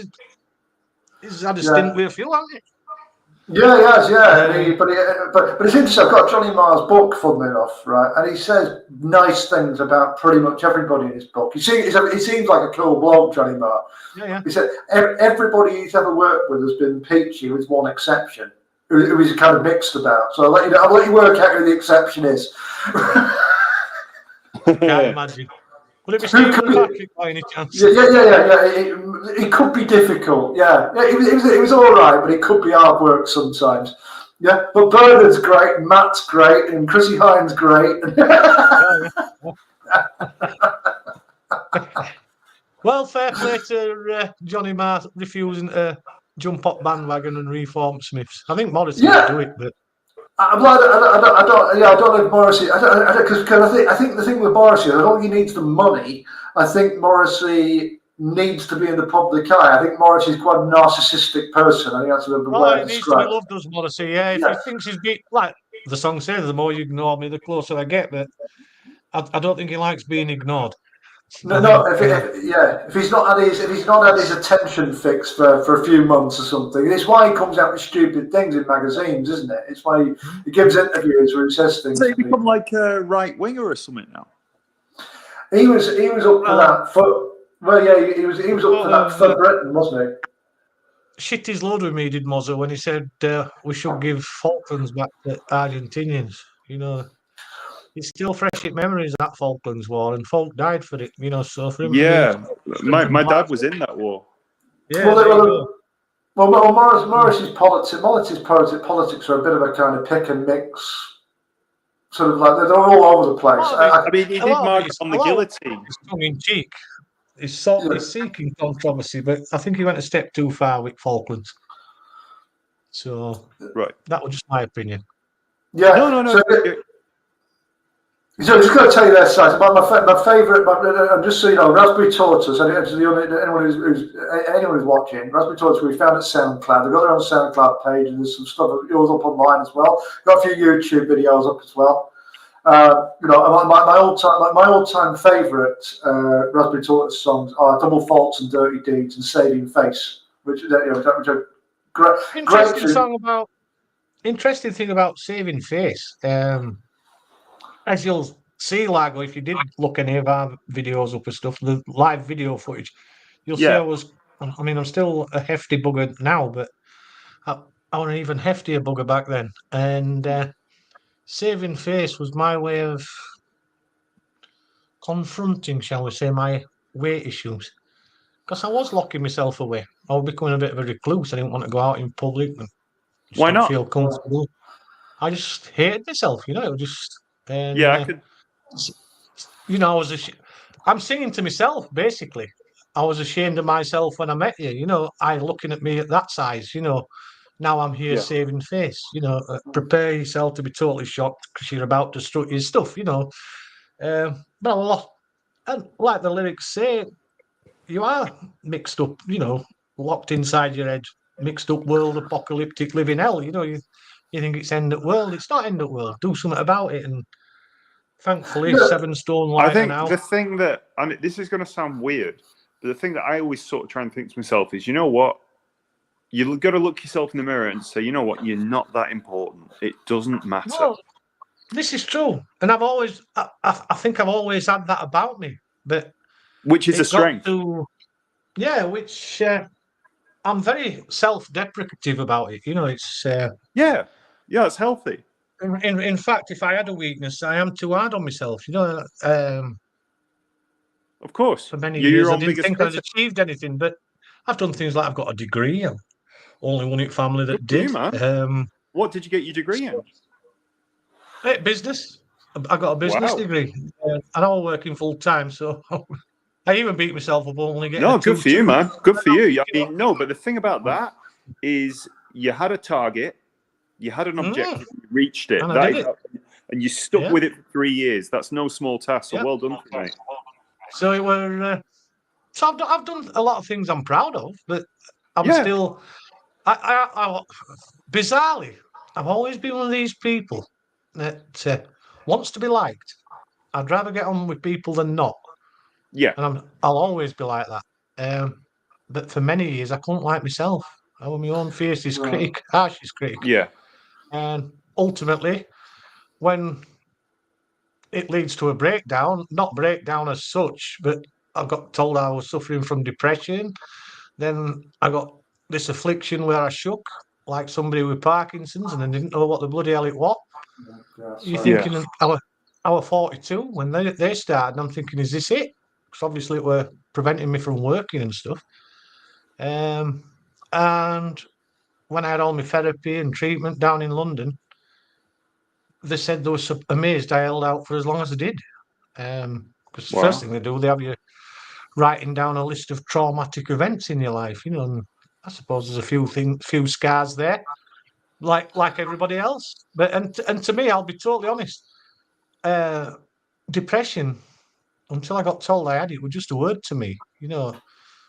he's had a stint with a few, hasn't he? Yeah. But it's interesting. I've got Johnny Marr's book, funnily enough, right? And he says nice things about pretty much everybody in his book. He seems like a cool bloke, Johnny Marr. Yeah. He said everybody he's ever worked with has been peachy, with one exception, who he's kind of mixed about. So I'll let you work out who the exception is. Can't imagine. Would it be Stephen Patrick by any chance? Yeah. It could be difficult. Yeah. It was all right, but it could be hard work sometimes. Yeah, but Bernard's great, Matt's great, and Chrissy Hines great. Well, fair play to Johnny Marr refusing to jump up bandwagon and reform Smiths. I think Morrissey would do it, but. I don't know if Morrissey. I think the thing with Morrissey, I don't think he needs the money. I think Morrissey needs to be in the public eye. I think Morrissey's quite a narcissistic person. I think that's a little bit way to describe. He needs to be loved, does Morrissey? Yeah, if he thinks he's like the song says, the more you ignore me, the closer I get. But I don't think he likes being ignored. No. If he's not had his attention fixed for a few months or something, it's why he comes out with stupid things in magazines, isn't it? It's why he gives interviews where he says things. So he become like a right winger or something now. He was up for that for. Well, yeah, he was up for that for Britain, wasn't he? Shit his load with me, did Mozzo, when he said we should give Falklands back to Argentinians. You know, it's still fresh in memories, that Falklands War, and folk died for it. You know, so for him. Yeah, my dad was in that war. Yeah. Well, Morris's politics are a bit of a kind of pick and mix. Sort of like they're all over the place. I mean, he did mark on the guillotine. It's tongue in cheek. He's seeking controversy, but I think he went a step too far with Falklands. So that was just my opinion. Yeah. No. So I'm just going to tell you this, guys. My favourite, just so you know, Raspberry Tortoise. Anyone who's watching, Raspberry Tortoise, we found at SoundCloud. They've got their own SoundCloud page, and there's some stuff yours up online as well. Got a few YouTube videos up as well. My all-time favourite Raspberry Tortoise songs are "Double Faults and Dirty Deeds" and "Saving Face," which are great. Interesting thing about "Saving Face." As you'll see, Lago, if you did look any of our videos up and stuff, the live video footage, you'll see I'm still a hefty bugger now, but I was an even heftier bugger back then. And Saving Face was my way of confronting, shall we say, my weight issues. Because I was locking myself away. I was becoming a bit of a recluse. I didn't want to go out in public. And Why not? Feel comfortable. I just hated myself, you know. It was just... I could. You know, I'm singing to myself, basically. I was ashamed of myself when I met you. You know, looking at me at that size, you know, now I'm here saving face. You know, prepare yourself to be totally shocked because you're about to strut your stuff, you know. But a lot, and like the lyrics say, you are mixed up, you know, locked inside your head, mixed up world, apocalyptic, living hell. You know, you think it's end of world. It's not end of world. Do something about it. And thankfully, 7 stone lighter. I think now. the thing that, this is going to sound weird, but the thing that I always sort of try and think to myself is, you know what? You've got to look yourself in the mirror and say, you know what? You're not that important. It doesn't matter. Well, this is true, and I've always, I think I've always had that about me, but which is a strength. Which I'm very self-deprecative about it. You know, it's it's healthy. In fact, if I had a weakness, I am too hard on myself. You know, of course. For many years, I didn't think I'd achieved anything, but I've done things like I've got a degree. I'm only one in family that did. What did you get your degree in? Business. I got a business degree, and I was working full time, so I even beat myself up only getting. No, good for you, man. Good for you. I mean, no, but the thing about that is you had a target, you had an objective, you reached it, and you stuck with it for 3 years. That's no small task. So well done, mate. So it were. So I've done a lot of things I'm proud of, but I'm still. I bizarrely, I've always been one of these people that wants to be liked. I'd rather get on with people than not. Yeah, and I'll always be like that. But for many years, I couldn't like myself. I was my own fiercest critic, harshest critic. Yeah. And ultimately, when it leads to a breakdown, not breakdown as such, but I got told I was suffering from depression. Then I got this affliction where I shook like somebody with Parkinson's, and I didn't know what the bloody hell it was. You're thinking, I was 42 when they started, and I'm thinking, is this it? Because obviously it were preventing me from working and stuff. And when I had all my therapy and treatment down in London, they said they were so amazed I held out for as long as I did. Because the first thing they do, they have you writing down a list of traumatic events in your life, you know. And I suppose there's a few scars there, like everybody else. But and to me, I'll be totally honest, depression, until I got told I had it, was just a word to me, you know.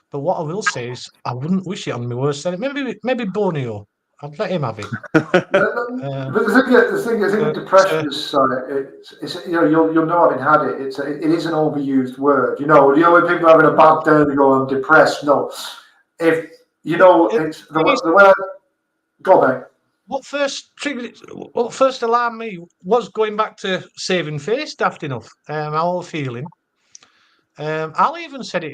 But what I will say is, I wouldn't wish it on my worst enemy. Maybe Borneo. I'd let him have it. But the thing with depression is, it's you'll know having had it. It is an overused word. You know when people are having a bad day, they go, "I'm depressed." No, if it's the way. Go on, mate. What first alarmed me was going back to saving face, daft enough. How I'm feeling. Al even said it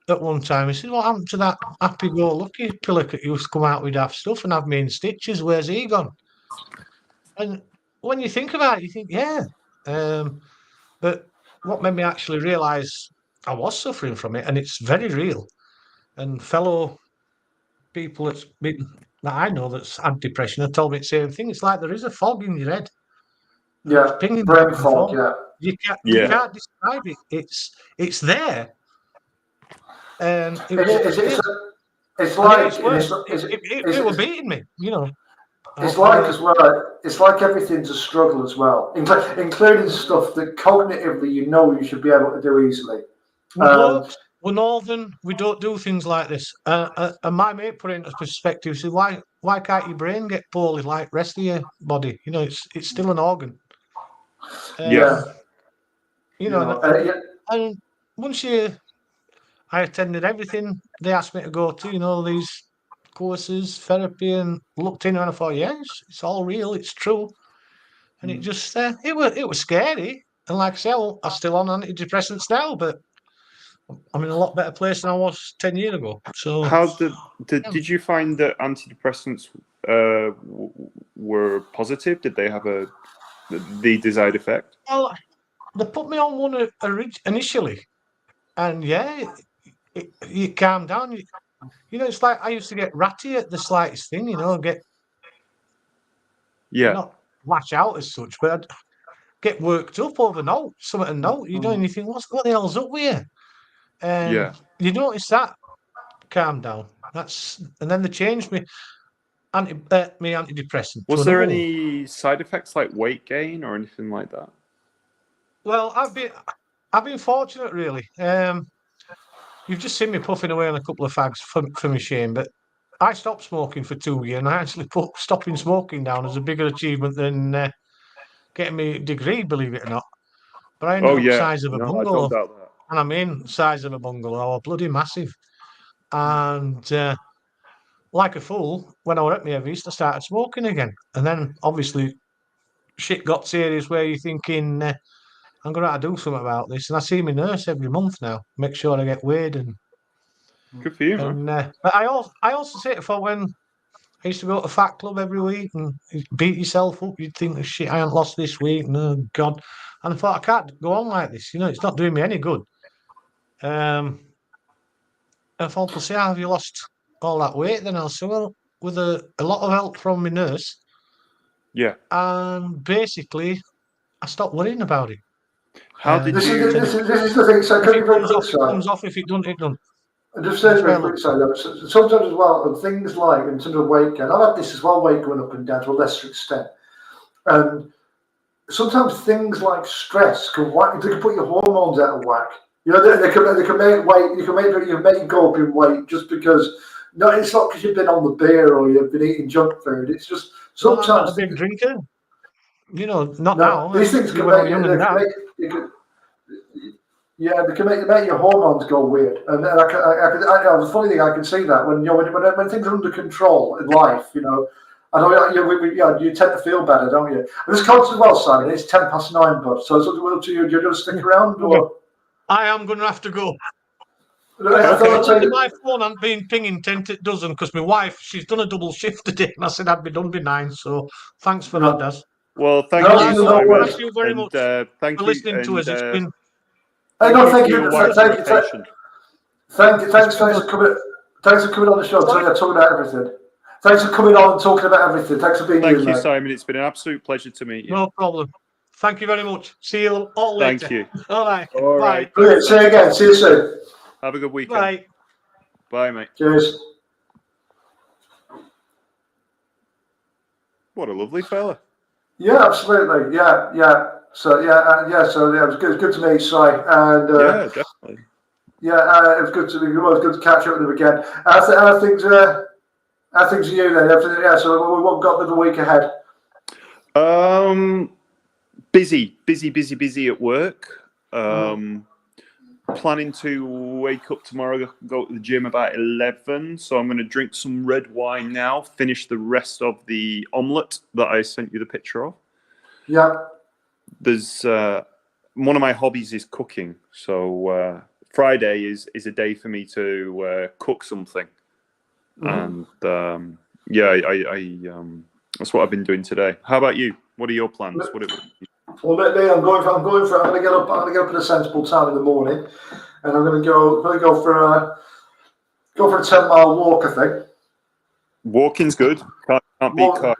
at one time. He said, "What happened to that happy-go-lucky pillock that used to come out with daft stuff and have me in stitches? Where's he gone?" And when you think about it, you think, yeah. But what made me actually realise I was suffering from it, and it's very real. And fellow people that I know that's had depression have told me the same thing. It's like there is a fog in your head. Yeah, Pinging brain fog. Yeah, you can't describe it. It's there, and it was beating me. It's like as well. It's like everything's a struggle as well, including stuff that cognitively you should be able to do easily. We're northern. We don't do things like this. And my mate put it into perspective. He said, "Why can't your brain get poorly like the rest of your body? It's still an organ." And once I attended everything they asked me to go to. These courses, therapy, and looked in and I thought, yes, it's all real. It's true. And it just it was scary. And like I said, I'm still on antidepressants now, but I'm in a lot better place than I was 10 years ago. So, did you find that antidepressants were positive? Did they have the desired effect? Well, they put me on one initially, and you calm down. It's like I used to get ratty at the slightest thing. Not lash out as such, but I'd get worked up over something to note. And you think, what the hell's up with you? And you notice that calm down. And then they changed me antidepressant. Was there any side effects like weight gain or anything like that? Well, I've been fortunate, really. You've just seen me puffing away on a couple of fags for my shame, but I stopped smoking for 2 years, and I actually put stopping smoking down as a bigger achievement than getting my degree, believe it or not. But I ended up size of a bungalow. I don't doubt that. And I mean size of a bungalow, bloody massive. And like a fool, when I were at my heaviest, I started smoking again. And then, obviously, shit got serious where you're thinking, I'm going to have to do something about this. And I see my nurse every month now, make sure I get weighed. And good for you, man. But I also say it for when I used to go to Fat Club every week and beat yourself up. You'd think, shit, I haven't lost this week. No, God. And I thought, I can't go on like this. It's not doing me any good. And people say, have you lost all that weight? Then I'll say, well, with a lot of help from my nurse. Yeah. And basically, I stopped worrying about it. How did you... This is the thing. So, if it comes off. If it doesn't, it doesn't. And just say very quick side, sometimes as well, things like in terms of weight gain, I've had this as well, weight going up and down to a lesser extent. And sometimes things like stress they can put your hormones out of whack. They can make weight, you can make you go up in weight just because. No, it's not because you've been on the beer or you've been eating junk food. It's just sometimes. I'm not a big drinker. Not now. These things can make they can make your hormones go weird, and the funny thing, I can see that when things are under control in life, I know you tend to feel better, don't you? And this comes as well, Simon. It's 9:10, bud. So you're going to stick around, or I am going to have to go. My phone hasn't been pinging 10 to dozen because my wife, she's done a double shift today, and I said I'd be done by 9. So thanks for that, Daz. Well, thank you. Thank you very much for listening to us. It's been. Thank you. Thanks for coming. Thanks for coming on the show. Talking about everything. Thanks for coming on and talking about everything. Thanks for being here, mate. Thank you, Simon. It's been an absolute pleasure to meet you. No problem. Thank you very much. See you all later. Thank you. All right. All right. Bye. Brilliant. See you again. See you soon. Have a good weekend. Bye. Bye, mate. Cheers. What a lovely fella. Yeah, absolutely. Yeah. So it was good to meet Si, and yeah, definitely. Yeah, it was good to catch up with him again. How things How things are you then? Yeah, so what we've got with the week ahead? Busy at work. Planning to wake up tomorrow, go to the gym about 11. So I'm going to drink some red wine now, finish the rest of the omelette that I sent you the picture of. Yeah. There's one of my hobbies is cooking. So Friday is a day for me to cook something. And that's what I've been doing today. How about you? What are your plans? Well, me, I'm going for. I'm going to get up. I'm going to get up at a sensible time in the morning, and I'm going to go for a 10-mile walk. I think walking's good. Can't beat car.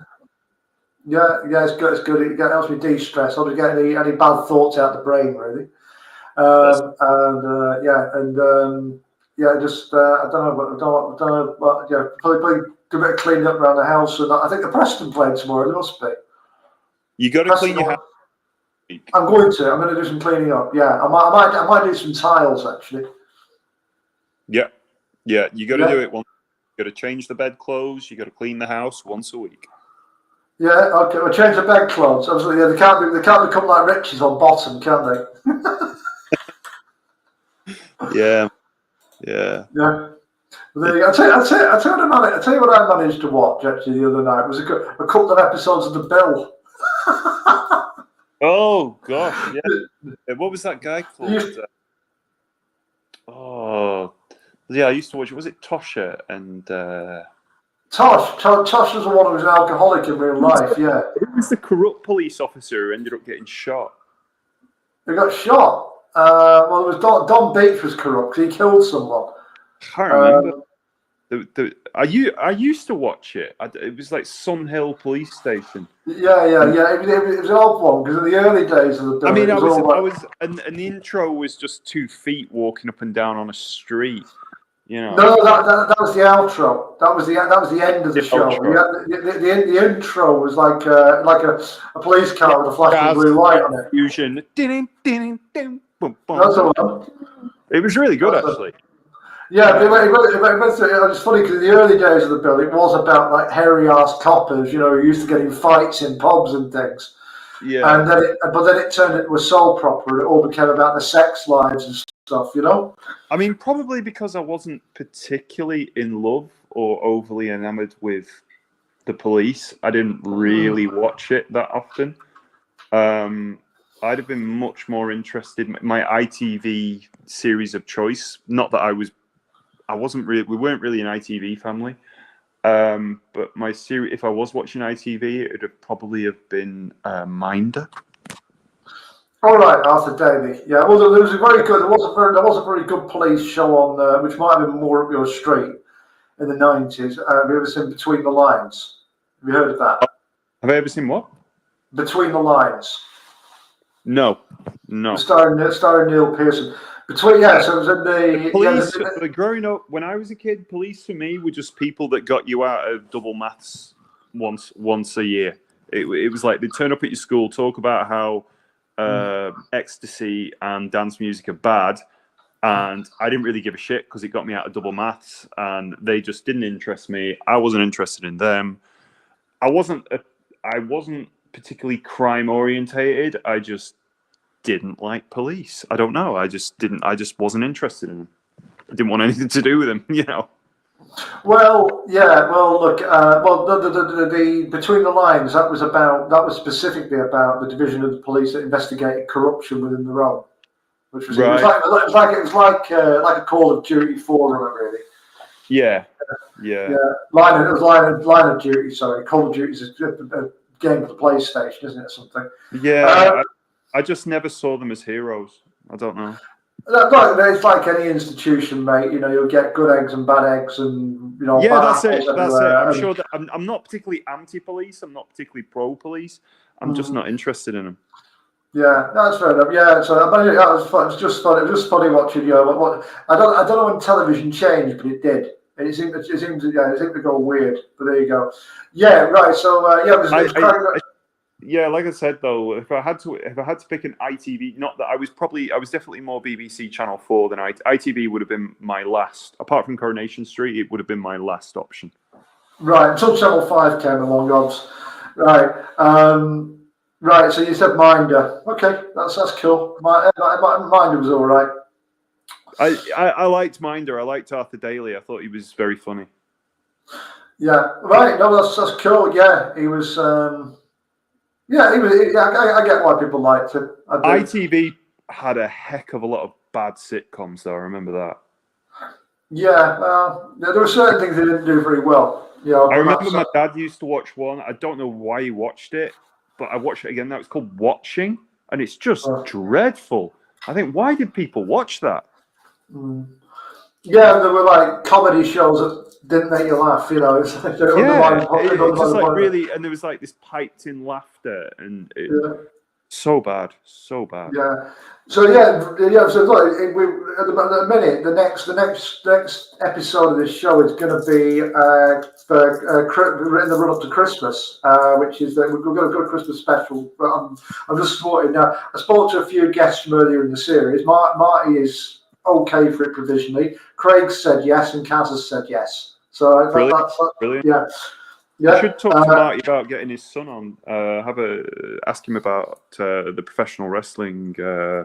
Yeah, it's good. It's good. It helps me de-stress. I'll just get any bad thoughts out of the brain, really. Just I don't know, but yeah, probably do a bit of cleaning up around the house. And I think the Preston playing tomorrow. There must be. You got to clean your house. I'm going to do some cleaning up. Yeah, I might do some tiles actually. Yeah. You got to do it once. You got to change the bedclothes. You got to clean the house once a week. Yeah. Okay. We'll change the bedclothes. Absolutely. Yeah. They can't become like riches on bottom, can they? Yeah. Well, there you go. I tell you what I managed to watch actually the other night was a couple of episodes of The Bill. Oh gosh, yeah. What was that guy called? I used to watch it. Was it Tosha and Tosh was the one who was an alcoholic in real life. Yeah. It was the corrupt police officer who ended up getting shot. He got shot. Well, it was Don Beach was corrupt. He killed someone. I can't remember. I used to watch it. It was like Sun Hill Police Station. Yeah. It was an old one because in the early days of the Bill, I mean, I was, and the intro was just 2 feet walking up and down on a street. You know. No, that was the outro. That was the end of the show. The intro was like a police car with a flashing blue light on it. Fusion. That's the one. It was really good, actually. Yeah, it's funny because in the early days of the Bill, it was about like hairy-ass coppers, who used to get in fights in pubs and things. Yeah. And then it turned into a soap opera, and it all became about the sex lives and stuff, I mean, probably because I wasn't particularly in love or overly enamored with the police. I didn't really watch it that often. I'd have been much more interested. My ITV series of choice. Not that we weren't really an ITV family. But my series, if I was watching ITV, it would probably have been Minder. All right, Arthur Davey. Yeah, well, there was a very good. There was a very good police show on, which might have been more up your street in the 90s. Have you ever seen Between the Lines? Have you heard of that? Have I ever seen what? Between the Lines. No. Starring Neil Pearson. So it was in the police. Growing up, when I was a kid, police for me were just people that got you out of double maths once a year. It was like they'd turn up at your school, talk about how ecstasy and dance music are bad, and I didn't really give a shit because it got me out of double maths, and they just didn't interest me. I wasn't interested in them. I wasn't particularly crime orientated. I just didn't like police. I don't know. I just wasn't interested in them. I didn't want anything to do with them, Well, yeah. Well, look. The Between the Lines that was specifically about the division of the police that investigated corruption within their own, which was right. It was like a Call of Duty forerunner, really. Yeah. Line of Duty. Sorry, Call of Duty is a game for the PlayStation, isn't it? Or something. Yeah. I just never saw them as heroes. I don't know. It's like any institution, mate. You'll get good eggs and bad eggs, and Yeah, that's it. I'm sure that I'm not particularly anti-police. I'm not particularly pro-police. I'm just not interested in them. Yeah, that's fair enough. Yeah, so that was fun. It's just fun. It was just funny watching. What I don't know when television changed, but it did. And it seemed to go weird. But there you go. Yeah, right. So yeah, like I said though, if I had to pick an ITV, not that I was definitely more BBC Channel 4 than ITV would have been my last. Apart from Coronation Street, it would have been my last option. Right, until Channel 5 came along, odds. Right. Right, so you said Minder. Okay, that's cool. Minder was all right. I liked Minder. I liked Arthur Daly. I thought he was very funny. Yeah, right. No, that's cool. Yeah, he was. Yeah, he was. I get why people liked him. I do. ITV had a heck of a lot of bad sitcoms, though. I remember that. Yeah, there were certain things they didn't do very well. You know, I remember my dad used to watch one. I don't know why he watched it, but I watched it again. That was called Watching, and it's just dreadful. I think, why did people watch that? Yeah, there were like comedy shows that didn't make you laugh. You know, it's like Just like really, and there was like this piped-in laughter, and so bad, so bad. Yeah. So yeah. So look, at the minute, the next episode of this show is going to be for in the run up to Christmas, which is we've got a good Christmas special. But I'm just sorting now. I spoke to a few guests from earlier in the series. Marty is okay for it provisionally. Craig said yes, and Kaz has said yes. So Brilliant. Yeah. You should talk to Marty about getting his son on. Ask him about the professional wrestling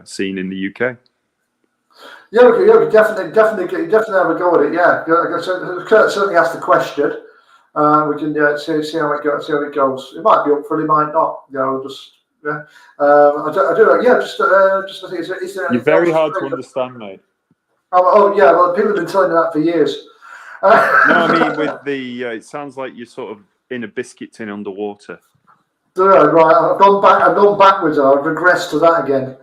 scene in the UK. Yeah, we definitely have a go at it. Yeah, Kurt certainly asked the question. We can see how it goes. It might be up for it, it might not. You know, just yeah. I do. Yeah, just I think is there. You're very hard to understand, mate. Oh yeah, well people have been telling me that for years. No, I mean with the. It sounds like you're sort of in a biscuit tin underwater. Right, I've gone backwards. I've regressed to that again.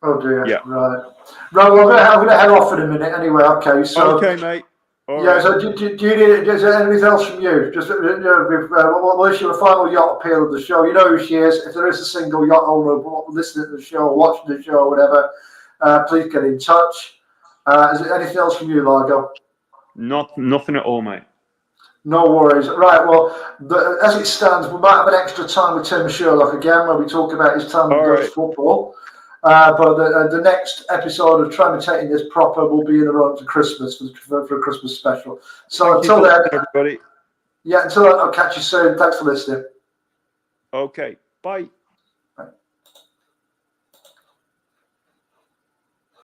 Oh dear. Yeah. Right. Well, I'm going to head off in a minute anyway. Okay. So. Okay, mate. All yeah. right. So do you need? Is there anything else from you? Just we'll issue a final yacht appeal of the show. You know who she is. If there is a single yacht owner listening to the show, watching the show, or whatever, please get in touch. Is there anything else from you, Largo? Nothing at all, mate. No worries. Right, well, as it stands, we might have an extra time with Tim Sherlock again, where we talk about his time with Dutch football. But the next episode of Imitating this proper will be in the run to Christmas for a Christmas special. So until then, everybody. Yeah, until then, I'll catch you soon. Thanks for listening. Okay, bye.